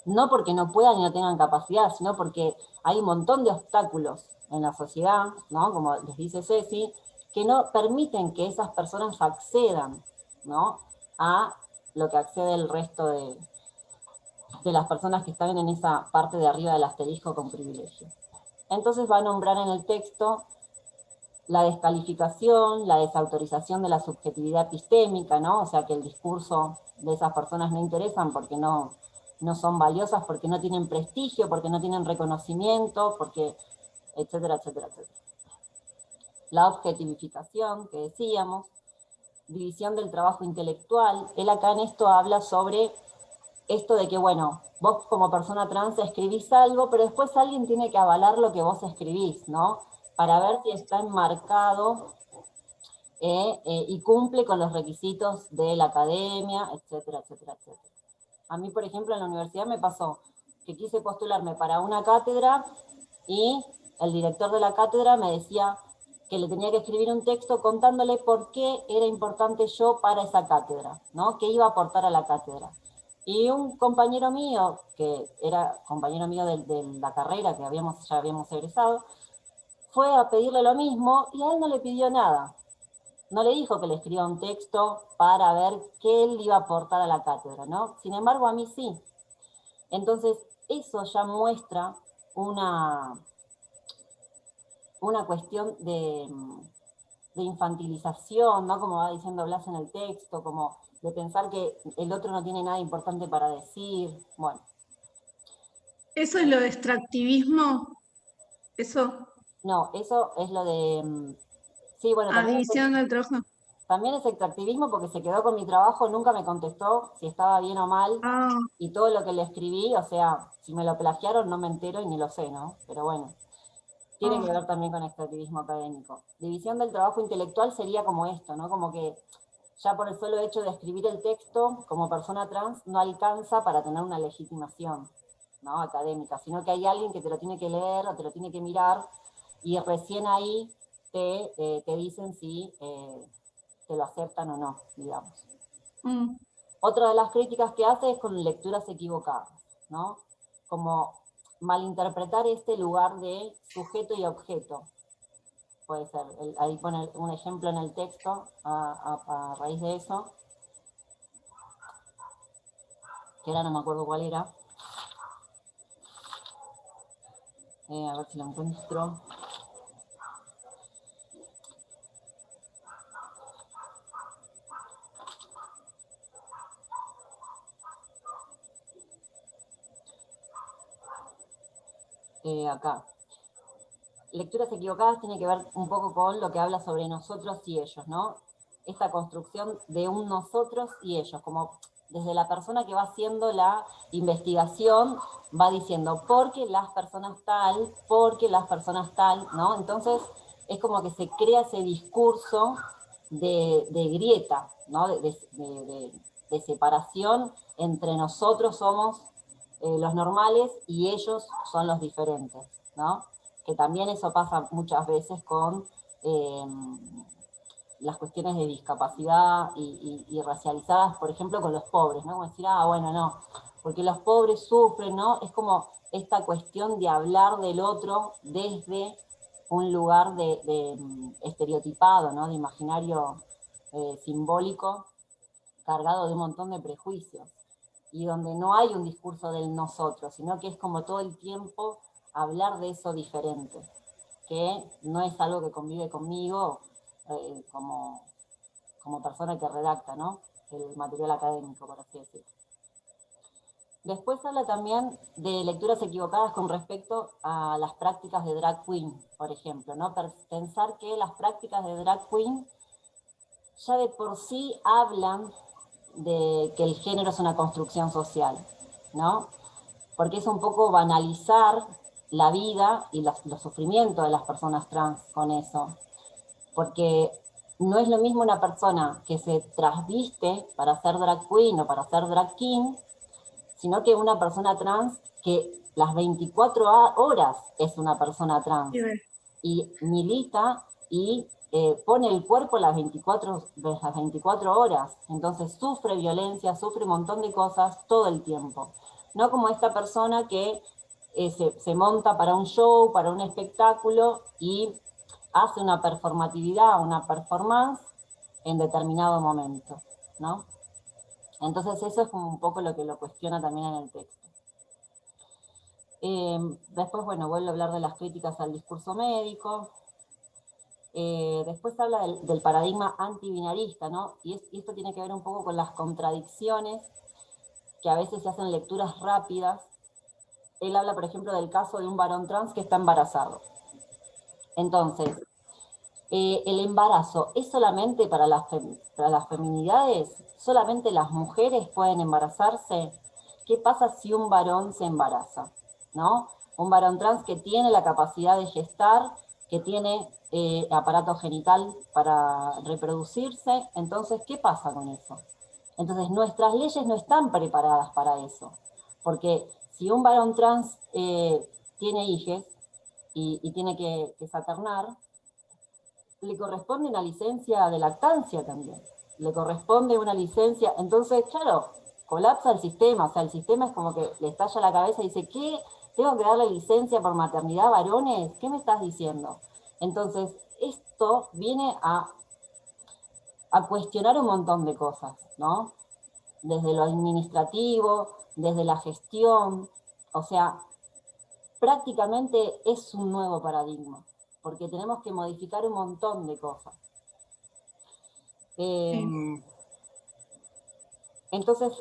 No porque no puedan y no tengan capacidad, sino porque hay un montón de obstáculos en la sociedad, ¿no? Como les dice Ceci, que no permiten que esas personas accedan, ¿no? A lo que accede el resto de las personas que están en esa parte de arriba del asterisco con privilegio. Entonces va a nombrar en el texto la descalificación, la desautorización de la subjetividad epistémica, ¿no? O sea, que el discurso de esas personas no interesan porque no son valiosas, porque no tienen prestigio, porque no tienen reconocimiento, porque etcétera, etcétera, etcétera. La objetivificación, que decíamos, división del trabajo intelectual. Él acá en esto habla sobre esto de que, bueno, vos como persona trans escribís algo, pero después alguien tiene que avalar lo que vos escribís, ¿no? Para ver si está enmarcado y cumple con los requisitos de la academia, etcétera, etcétera, etcétera. A mí, por ejemplo, en la universidad me pasó que quise postularme para una cátedra y el director de la cátedra me decía que le tenía que escribir un texto contándole por qué era importante yo para esa cátedra, ¿no? ¿Qué iba a aportar a la cátedra? Y un compañero mío, que era compañero mío de la carrera que ya habíamos egresado, fue a pedirle lo mismo y a él no le pidió nada. No le dijo que le escriba un texto para ver qué él iba a aportar a la cátedra, ¿no? Sin embargo, a mí sí. Entonces, eso ya muestra una cuestión de infantilización, ¿no? Como va diciendo Blas en el texto, como de pensar que el otro no tiene nada importante para decir, bueno. ¿Eso es lo de extractivismo? ¿Eso? No, eso es lo de... sí, bueno, División del trabajo. También es extractivismo porque se quedó con mi trabajo, nunca me contestó si estaba bien o mal, y todo lo que le escribí, o sea, si me lo plagiaron no me entero y ni lo sé, ¿no? Pero bueno, tiene que ver también con extractivismo académico. División del trabajo intelectual sería como esto, ¿no? Como que ya por el solo hecho de escribir el texto, como persona trans, no alcanza para tener una legitimación, ¿no? Académica, sino que hay alguien que te lo tiene que leer o te lo tiene que mirar, y recién ahí te te dicen si te lo aceptan o no, digamos. Mm, Otra de las críticas que hace es con lecturas equivocadas, ¿no? Como malinterpretar este lugar de sujeto y objeto. Puede ser, ahí pone un ejemplo en el texto a raíz de eso, que ahora no me acuerdo cuál era. A ver si lo encuentro. Acá. Lecturas equivocadas tiene que ver un poco con lo que habla sobre nosotros y ellos, ¿no? Esta construcción de un nosotros y ellos, como desde la persona que va haciendo la investigación, va diciendo, porque las personas tal, ¿no? Entonces, es como que se crea ese discurso de grieta, ¿no? De separación entre nosotros somos los normales y ellos son los diferentes, ¿no? Que también eso pasa muchas veces con las cuestiones de discapacidad y racializadas, por ejemplo, con los pobres, ¿no? Como decir, bueno, no, porque los pobres sufren, ¿no? Es como esta cuestión de hablar del otro desde un lugar de estereotipado, ¿no? De imaginario simbólico, cargado de un montón de prejuicios, y donde no hay un discurso del nosotros, sino que es como todo el tiempo hablar de eso diferente, que no es algo que convive conmigo como persona que redacta, ¿no? El material académico, por así decirlo. Después habla también de lecturas equivocadas con respecto a las prácticas de drag queen, por ejemplo, ¿no? Pensar que las prácticas de drag queen ya de por sí hablan de que el género es una construcción social, ¿no? Porque es un poco banalizar la vida y los sufrimientos de las personas trans con eso. Porque no es lo mismo una persona que se trasviste para ser drag queen o para ser drag king, sino que una persona trans que las 24 horas es una persona trans y milita y pone el cuerpo las 24 horas. Entonces sufre violencia, sufre un montón de cosas todo el tiempo. No como esta persona que se monta para un show, para un espectáculo y hace una performatividad, una performance en determinado momento, ¿no? Entonces eso es como un poco lo que lo cuestiona también en el texto. Después, bueno, vuelvo a hablar de las críticas al discurso médico. Después habla del paradigma antibinarista, ¿no? Y esto tiene que ver un poco con las contradicciones que a veces se hacen lecturas rápidas. Él habla, por ejemplo, del caso de un varón trans que está embarazado. Entonces, el embarazo es solamente para las feminidades, solamente las mujeres pueden embarazarse. ¿Qué pasa si un varón se embaraza? ¿No? Un varón trans que tiene la capacidad de gestar, que tiene aparato genital para reproducirse, entonces, ¿qué pasa con eso? Entonces, nuestras leyes no están preparadas para eso, porque si un varón trans tiene hijos y tiene que saternar, le corresponde una licencia de lactancia también, le corresponde una licencia, entonces, claro, colapsa el sistema, o sea, el sistema es como que le estalla la cabeza y dice, ¿qué? ¿Tengo que darle licencia por maternidad a varones? ¿Qué me estás diciendo? Entonces, esto viene a cuestionar un montón de cosas, ¿no? Desde lo administrativo, desde la gestión, o sea, prácticamente es un nuevo paradigma, porque tenemos que modificar un montón de cosas. Entonces,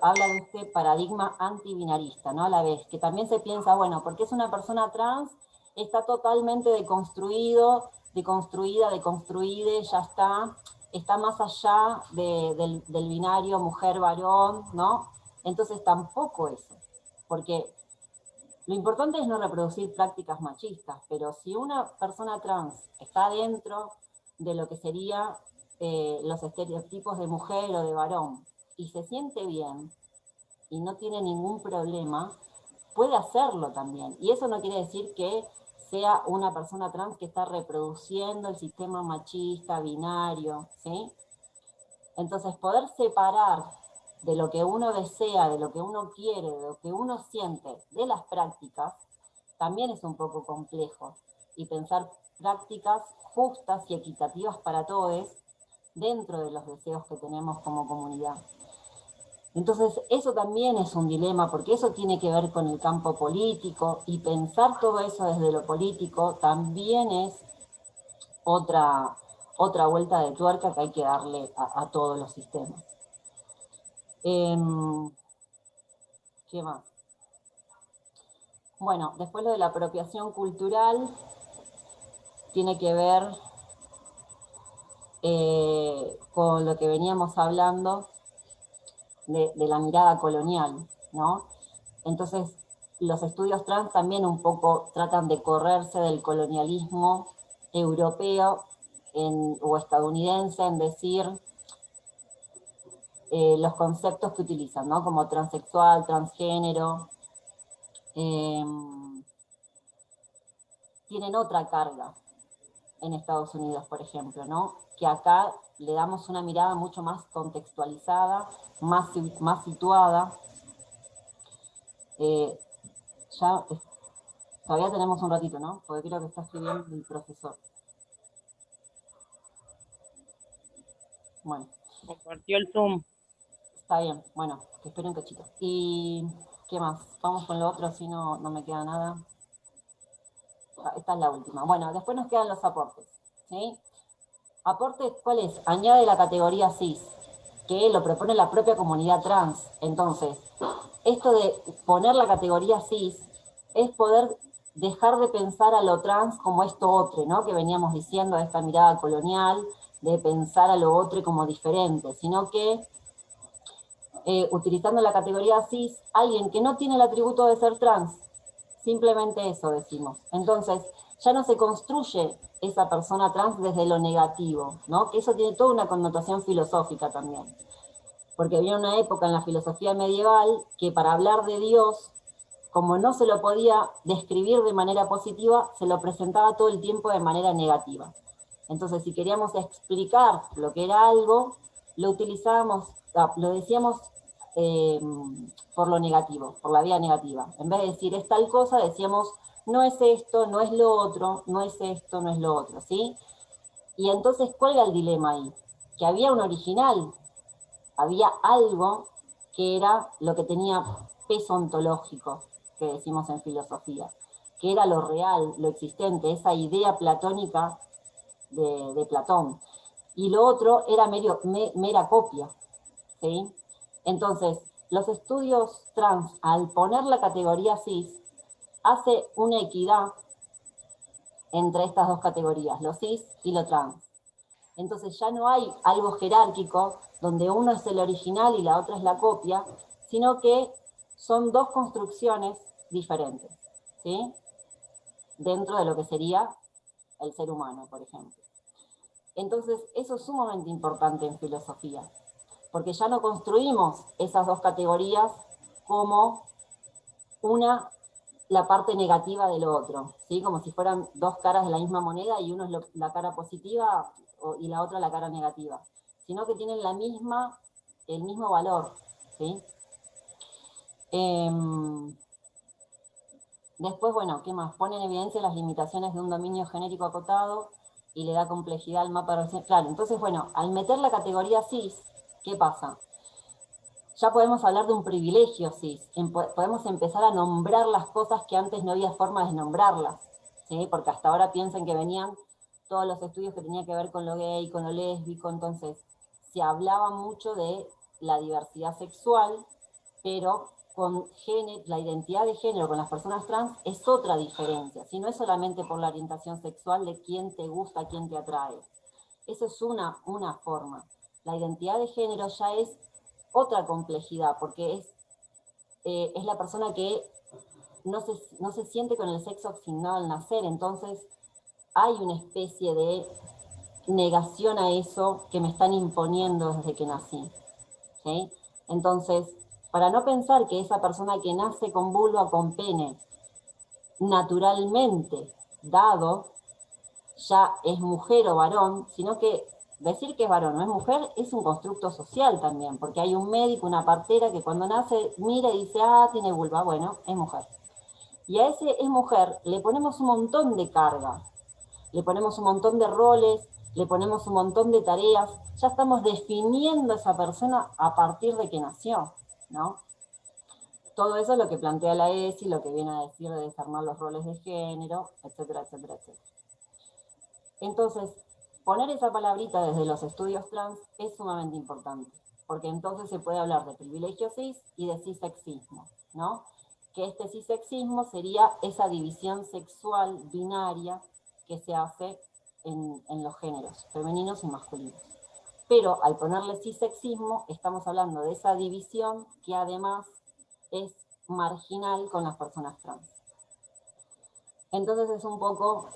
habla de este paradigma antibinarista, ¿no? A la vez, que también se piensa, bueno, porque es una persona trans, está totalmente deconstruido, deconstruida, ya está más allá del binario mujer-varón, ¿no? Entonces tampoco eso, porque lo importante es no reproducir prácticas machistas, pero si una persona trans está dentro de lo que sería los estereotipos de mujer o de varón, y se siente bien, y no tiene ningún problema, puede hacerlo también. Y eso no quiere decir que sea una persona trans que está reproduciendo el sistema machista, binario, ¿sí? Entonces, poder separar de lo que uno desea, de lo que uno quiere, de lo que uno siente, de las prácticas, también es un poco complejo. Y pensar prácticas justas y equitativas para todos dentro de los deseos que tenemos como comunidad. Entonces, eso también es un dilema, porque eso tiene que ver con el campo político, y pensar todo eso desde lo político también es otra vuelta de tuerca que hay que darle a todos los sistemas. ¿Qué más? Bueno, después lo de la apropiación cultural tiene que ver con lo que veníamos hablando de la mirada colonial, ¿no? Entonces, los estudios trans también un poco tratan de correrse del colonialismo europeo o estadounidense, en decir los conceptos que utilizan, ¿no? Como transexual, transgénero, tienen otra carga en Estados Unidos, por ejemplo, ¿no? Que acá le damos una mirada mucho más contextualizada, más situada. Todavía tenemos un ratito, ¿no? Porque creo que está escribiendo el profesor. Bueno. Compartió el Zoom. Está bien, bueno, que esperen un cachito. ¿Y qué más? Vamos con lo otro, así no me queda nada. Esta es la última. Bueno, después nos quedan los aportes, ¿sí? Aportes, ¿cuál es? Añade la categoría cis, que lo propone la propia comunidad trans. Entonces, esto de poner la categoría cis es poder dejar de pensar a lo trans como esto otro, ¿no? Que veníamos diciendo, esta mirada colonial, de pensar a lo otro como diferente, sino que utilizando la categoría cis, alguien que no tiene el atributo de ser trans, simplemente eso decimos. Entonces, ya no se construye esa persona trans desde lo negativo, ¿no? Que eso tiene toda una connotación filosófica también. Porque había una época en la filosofía medieval que para hablar de Dios, como no se lo podía describir de manera positiva, se lo presentaba todo el tiempo de manera negativa. Entonces, si queríamos explicar lo que era algo, lo utilizábamos, lo decíamos por lo negativo, por la vía negativa. En vez de decir es tal cosa, decíamos no es esto, no es lo otro, no es esto, no es lo otro, ¿sí? Y entonces, ¿cuál era el dilema ahí? Que había un original, había algo que era lo que tenía peso ontológico, que decimos en filosofía, que era lo real, lo existente, esa idea platónica de Platón. Y lo otro era mera copia, ¿sí? Entonces, los estudios trans, al poner la categoría cis, hace una equidad entre estas dos categorías, lo cis y lo trans. Entonces ya no hay algo jerárquico donde uno es el original y la otra es la copia, sino que son dos construcciones diferentes, ¿sí? Dentro de lo que sería el ser humano, por ejemplo. Entonces, eso es sumamente importante en filosofía, porque ya no construimos esas dos categorías como la parte negativa del otro, ¿sí? Como si fueran dos caras de la misma moneda y uno es la cara positiva y la otra la cara negativa, sino que tienen el mismo valor, ¿sí? Después, bueno, ¿qué más? Pone en evidencia las limitaciones de un dominio genérico acotado y le da complejidad al mapa. Claro, entonces, bueno, al meter la categoría cis, ¿qué pasa? Ya podemos hablar de un privilegio cis, podemos empezar a nombrar las cosas que antes no había forma de nombrarlas, ¿sí? Porque hasta ahora piensen que venían todos los estudios que tenían que ver con lo gay, con lo lésbico, entonces se hablaba mucho de la diversidad sexual, pero con la identidad de género con las personas trans es otra diferencia, si no es solamente por la orientación sexual de quién te gusta, quién te atrae. Eso es una forma. La identidad de género ya es otra complejidad, porque es la persona que no se siente con el sexo asignado al nacer, entonces hay una especie de negación a eso que me están imponiendo desde que nací, ¿sí? Entonces, para no pensar que esa persona que nace con vulva, con pene, naturalmente dado ya es mujer o varón, sino que decir que es varón o no es mujer es un constructo social también, porque hay un médico, una partera que cuando nace mira y dice, ah, tiene vulva, bueno, es mujer. Y a ese es mujer le ponemos un montón de carga, le ponemos un montón de roles, le ponemos un montón de tareas, ya estamos definiendo a esa persona a partir de que nació, ¿no? Todo eso es lo que plantea la ESI, lo que viene a decir de desarmar los roles de género, etcétera, etcétera, etcétera. Entonces, poner esa palabrita desde los estudios trans es sumamente importante, porque entonces se puede hablar de privilegio cis y de cisexismo, ¿no? Que este cisexismo sería esa división sexual binaria que se hace en los géneros, femeninos y masculinos. Pero al ponerle cisexismo, estamos hablando de esa división que además es marginal con las personas trans. Entonces es un poco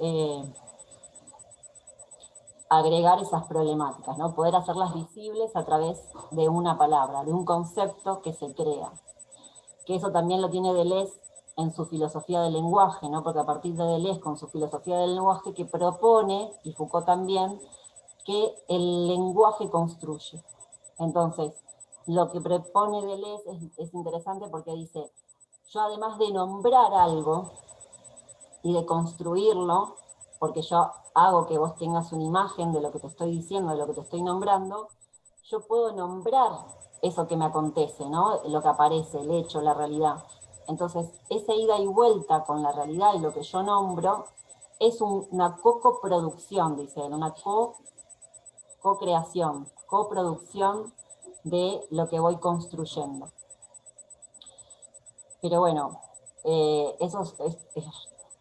agregar esas problemáticas, ¿no? Poder hacerlas visibles a través de una palabra, de un concepto que se crea. Que eso también lo tiene Deleuze en su filosofía del lenguaje, ¿no? Porque a partir de Deleuze, con su filosofía del lenguaje, que propone, y Foucault también, que el lenguaje construye. Entonces, lo que propone Deleuze es interesante porque dice, yo además de nombrar algo y de construirlo, porque yo hago que vos tengas una imagen de lo que te estoy diciendo, de lo que te estoy nombrando, yo puedo nombrar eso que me acontece, ¿no? Lo que aparece, el hecho, la realidad. Entonces, esa ida y vuelta con la realidad y lo que yo nombro es una coproducción, dice él, una co-creación, coproducción de lo que voy construyendo. Pero bueno, eso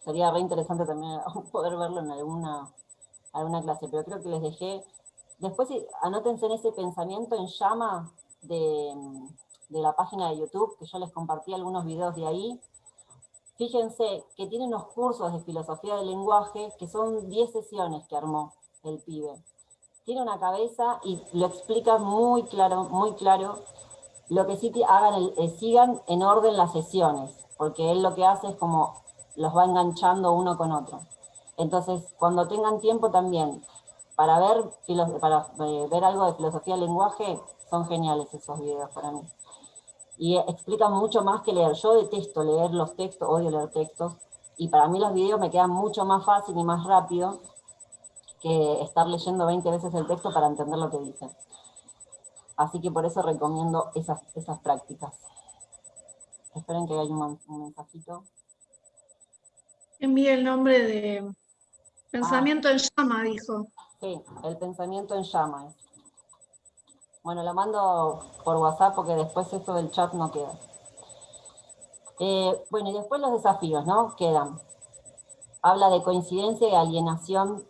sería re interesante también poder verlo en alguna clase, pero creo que les dejé. Después anótense en ese pensamiento en llama de la página de YouTube, que yo les compartí algunos videos de ahí. Fíjense que tiene unos cursos de filosofía del lenguaje que son 10 sesiones que armó el pibe. Tiene una cabeza y lo explica muy claro, muy claro. Lo que sí sigan en orden las sesiones, porque él lo que hace es como los va enganchando uno con otro. Entonces, cuando tengan tiempo también, para ver algo de filosofía del lenguaje, son geniales esos videos para mí. Y explican mucho más que leer. Yo detesto leer los textos, odio leer textos, y para mí los videos me quedan mucho más fácil y más rápido que estar leyendo 20 veces el texto para entender lo que dicen. Así que por eso recomiendo esas prácticas. Esperen que haya un mensajito. Envíe el nombre de Pensamiento en Llama, dijo. Sí, el pensamiento en llama. Bueno, lo mando por WhatsApp porque después esto del chat no queda. Bueno, y después los desafíos, ¿no? Quedan. Habla de coincidencia y alineación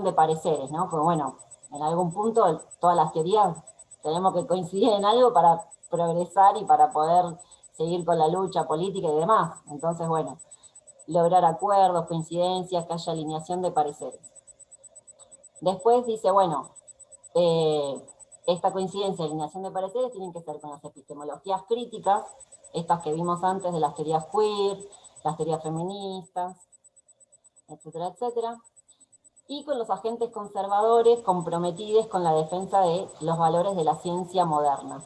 de pareceres, ¿no? Pues bueno, en algún punto todas las teorías tenemos que coincidir en algo para progresar y para poder seguir con la lucha política y demás. Entonces, bueno, lograr acuerdos, coincidencias, que haya alineación de pareceres. Después dice, bueno, esta coincidencia y alineación de pareceres tienen que ser con las epistemologías críticas, estas que vimos antes de las teorías queer, las teorías feministas, etcétera, etcétera, y con los agentes conservadores comprometidos con la defensa de los valores de la ciencia moderna.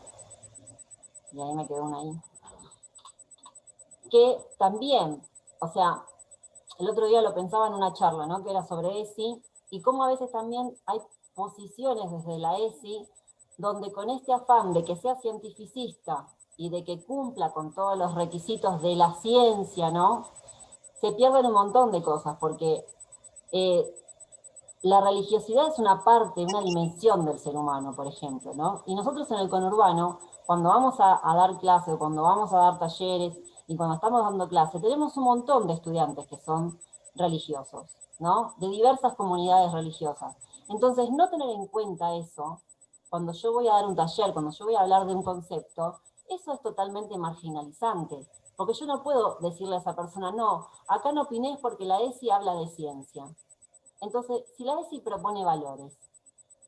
Y ahí me quedó una ahí. Que también, o sea, el otro día lo pensaba en una charla, ¿no? Que era sobre ESI, y cómo a veces también hay posiciones desde la ESI donde con este afán de que sea cientificista y de que cumpla con todos los requisitos de la ciencia, ¿no? Se pierden un montón de cosas, porque la religiosidad es una parte, una dimensión del ser humano, por ejemplo, ¿no? Y nosotros en el conurbano, cuando vamos a dar clases, cuando vamos a dar talleres, y cuando estamos dando clases, tenemos un montón de estudiantes que son religiosos, ¿no? De diversas comunidades religiosas. Entonces, no tener en cuenta eso, cuando yo voy a dar un taller, cuando yo voy a hablar de un concepto, eso es totalmente marginalizante. Porque yo no puedo decirle a esa persona, no, acá no opinés porque la ESI habla de ciencia. Entonces, si la ESI propone valores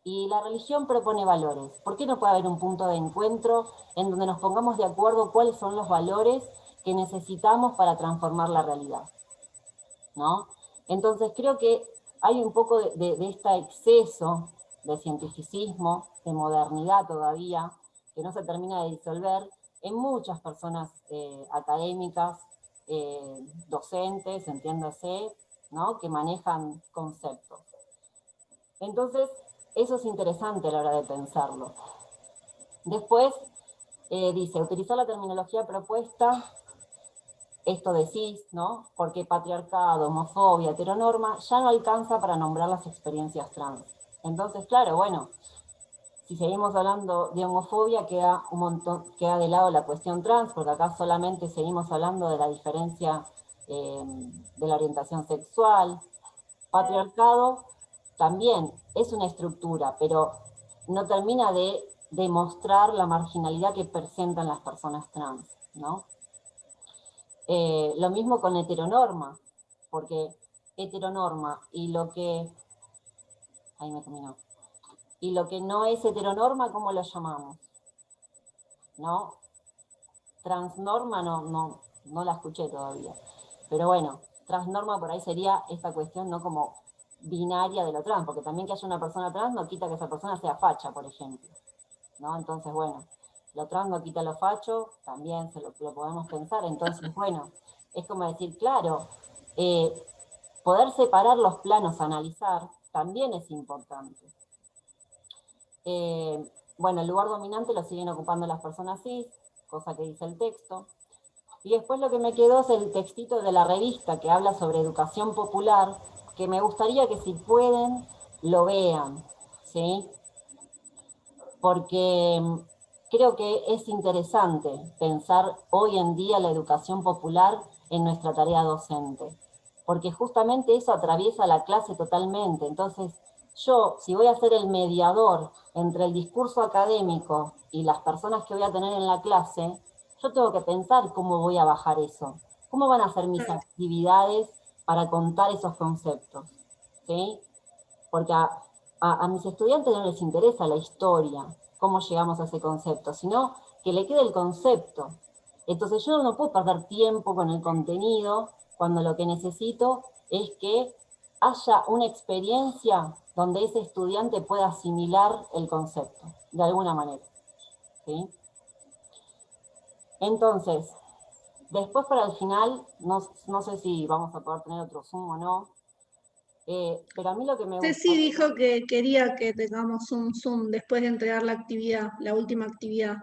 y la religión propone valores, ¿por qué no puede haber un punto de encuentro en donde nos pongamos de acuerdo cuáles son los valores que necesitamos para transformar la realidad? ¿no? Entonces creo que hay un poco de este exceso de cientificismo, de modernidad todavía, que no se termina de disolver en muchas personas académicas, docentes, entiéndase, ¿no? Que manejan conceptos. Entonces, eso es interesante a la hora de pensarlo. Después, dice, utilizar la terminología propuesta, esto decís, ¿no? Porque patriarcado, homofobia, heteronorma, ya no alcanza para nombrar las experiencias trans. Entonces, claro, bueno, si seguimos hablando de homofobia, queda un montón, queda de lado la cuestión trans, porque acá solamente seguimos hablando de la diferencia de la orientación sexual. Patriarcado también es una estructura, pero no termina de demostrar la marginalidad que presentan las personas trans, ¿no? Lo mismo con heteronorma, porque heteronorma y lo que... Ahí me terminó. Y lo que no es heteronorma, ¿cómo lo llamamos? ¿No? Transnorma no la escuché todavía. Pero bueno, transnorma por ahí sería esta cuestión no como binaria de lo trans, porque también que haya una persona trans no quita que esa persona sea facha, por ejemplo, ¿no? Entonces, bueno, lo trans no quita lo facho, también lo podemos pensar. Entonces, bueno, es como decir, claro, poder separar los planos, analizar, también es importante. Bueno, el lugar dominante lo siguen ocupando las personas cis, cosa que dice el texto. Y después lo que me quedó es el textito de la revista que habla sobre educación popular, que me gustaría que si pueden lo vean, ¿sí? Porque creo que es interesante pensar hoy en día la educación popular en nuestra tarea docente, porque justamente eso atraviesa la clase totalmente. Entonces, yo, si voy a ser el mediador entre el discurso académico y las personas que voy a tener en la clase, yo tengo que pensar cómo voy a bajar eso, cómo van a ser mis actividades para contar esos conceptos, ¿sí? Porque a mis estudiantes no les interesa la historia, cómo llegamos a ese concepto, sino que le quede el concepto. Entonces yo no puedo perder tiempo con el contenido cuando lo que necesito es que haya una experiencia donde ese estudiante pueda asimilar el concepto, de alguna manera, ¿sí? Entonces, después para el final, no sé si vamos a poder tener otro Zoom o no, pero a mí lo que me gusta... Ceci dijo que quería que tengamos un Zoom después de entregar la actividad, la última actividad.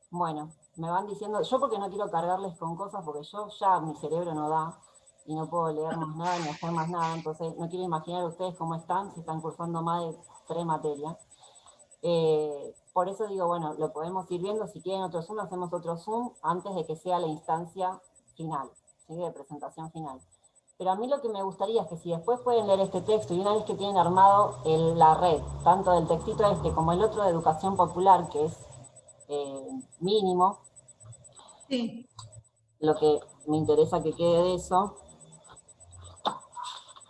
Bueno, me van diciendo, yo porque no quiero cargarles con cosas, porque yo ya mi cerebro no da, y no puedo leer más nada ni hacer más nada, entonces no quiero imaginar ustedes cómo están, si están cursando más de 3 materias. Por eso digo, bueno, lo podemos ir viendo, si quieren otro Zoom, hacemos otro Zoom antes de que sea la instancia final, ¿sí? De presentación final. Pero a mí lo que me gustaría es que si después pueden leer este texto y una vez que tienen armado la red, tanto del textito este como el otro de educación popular, que es mínimo, Sí. lo que me interesa que quede de eso,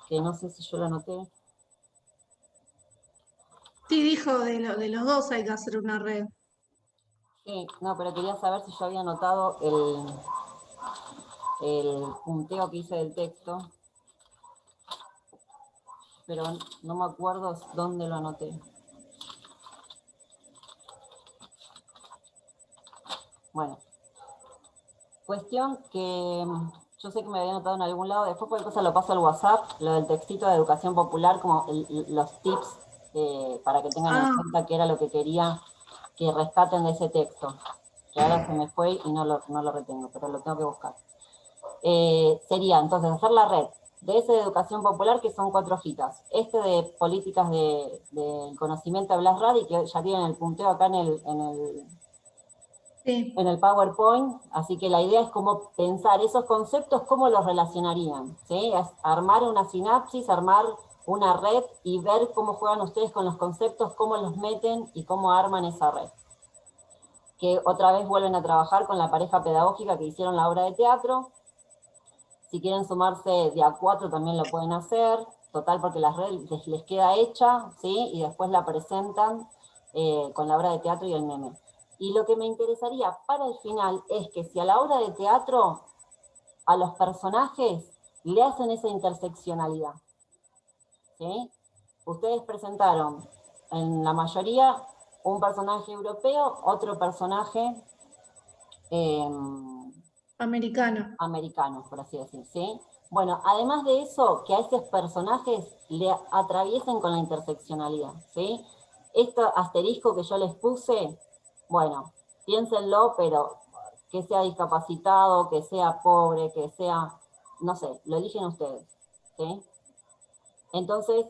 que no sé si yo lo anoté. Sí, dijo de los dos hay que hacer una red. Sí, no, pero quería saber si yo había anotado el punteo que hice del texto, pero no me acuerdo dónde lo anoté. Bueno, cuestión que yo sé que me había anotado en algún lado, después cualquier cosa lo paso al WhatsApp, lo del textito de educación popular, como los tips para que tengan en cuenta qué era lo que quería que rescaten de ese texto, que ahora se me fue y no lo retengo, pero lo tengo que buscar. Sería entonces hacer la red de ese de educación popular, que son 4 hojitas. Este de políticas de conocimiento de Blas Radi, que ya tienen el punteo acá en el PowerPoint, así que la idea es cómo pensar esos conceptos, cómo los relacionarían, ¿sí? Es armar una sinapsis, armar una red y ver cómo juegan ustedes con los conceptos, cómo los meten y cómo arman esa red. Que otra vez vuelven a trabajar con la pareja pedagógica que hicieron la obra de teatro. Si quieren sumarse de a 4 también lo pueden hacer, total porque la red les queda hecha, ¿sí? Y después la presentan con la obra de teatro y el meme. Y lo que me interesaría para el final es que si a la obra de teatro, a los personajes, le hacen esa interseccionalidad. ¿Sí? Ustedes presentaron, en la mayoría, un personaje europeo, otro personaje americano, por así decir, ¿sí? Bueno, además de eso, que a esos personajes le atraviesen con la interseccionalidad, ¿sí? Este asterisco que yo les puse, bueno, piénsenlo, pero que sea discapacitado, que sea pobre, que sea, no sé, lo eligen ustedes, ¿sí? Entonces,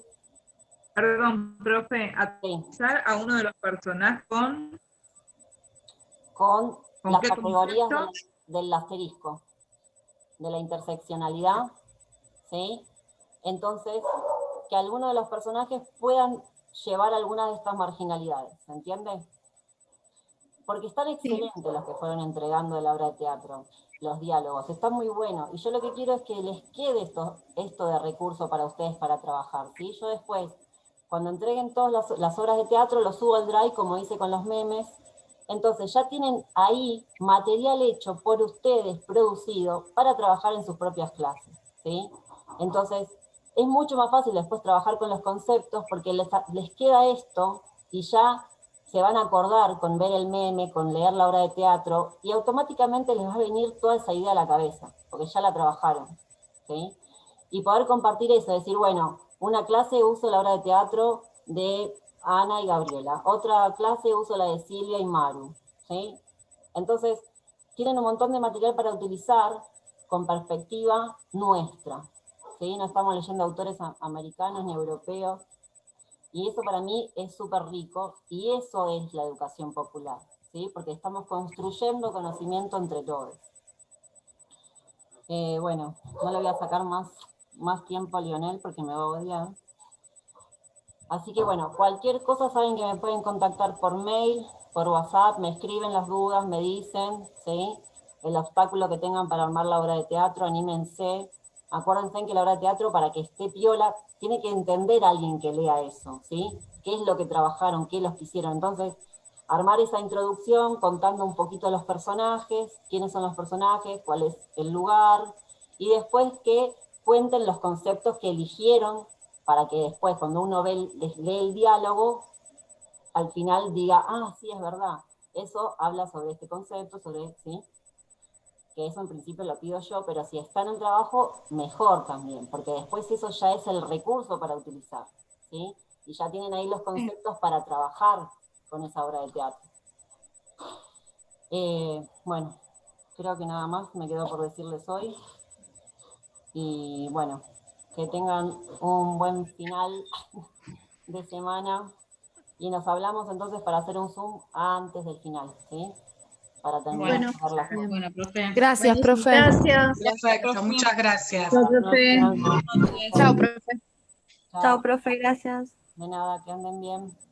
Perdón, profe, sí, atizar a uno de los personajes con las qué categorías concepto. del asterisco, de la interseccionalidad, ¿sí? Entonces, que algunos de los personajes puedan llevar alguna de estas marginalidades, ¿se entiende? Porque están excelentes los que fueron entregando de la obra de teatro, los diálogos, está muy bueno. Y yo lo que quiero es que les quede esto de recurso para ustedes para trabajar, ¿sí? Yo después, cuando entreguen todas las obras de teatro, lo subo al Drive, como hice con los memes. Entonces ya tienen ahí material hecho por ustedes, producido, para trabajar en sus propias clases, ¿sí? Entonces, es mucho más fácil después trabajar con los conceptos porque les queda esto y ya se van a acordar con ver el meme, con leer la obra de teatro, y automáticamente les va a venir toda esa idea a la cabeza, porque ya la trabajaron, ¿sí? Y poder compartir eso, decir, bueno, una clase uso la obra de teatro de Ana y Gabriela, otra clase uso la de Silvia y Maru, ¿sí? Entonces, tienen un montón de material para utilizar con perspectiva nuestra, ¿sí? No estamos leyendo autores americanos ni europeos, y eso para mí es súper rico, y eso es la educación popular, ¿sí? Porque estamos construyendo conocimiento entre todos. Bueno, no le voy a sacar más tiempo a Lionel porque me va a odiar. Así que bueno, cualquier cosa saben que me pueden contactar por mail, por WhatsApp, me escriben las dudas, me dicen, ¿sí? El obstáculo que tengan para armar la obra de teatro, anímense. Acuérdense que la obra de teatro, para que esté piola, tiene que entender a alguien que lea eso, ¿sí? ¿Qué es lo que trabajaron? ¿Qué los hicieron? Entonces, armar esa introducción contando un poquito los personajes, quiénes son los personajes, cuál es el lugar, y después que cuenten los conceptos que eligieron para que después, cuando uno lee el diálogo, al final diga, ah, sí, es verdad, eso habla sobre este concepto, ¿sí? Que eso en principio lo pido yo, pero si está en el trabajo, mejor también, porque después eso ya es el recurso para utilizar, ¿sí? Y ya tienen ahí los conceptos para trabajar con esa obra de teatro. Bueno, creo que nada más me quedó por decirles hoy. Y bueno, que tengan un buen final de semana. Y nos hablamos entonces para hacer un Zoom antes del final, ¿sí? Para terminar Bueno, de ver las cosas. Bueno, profe. Gracias, profe. gracias. Perfecto, muchas gracias. Chao, profe. Chao, profe. Chao. Chao, profe, gracias. De nada, que anden bien.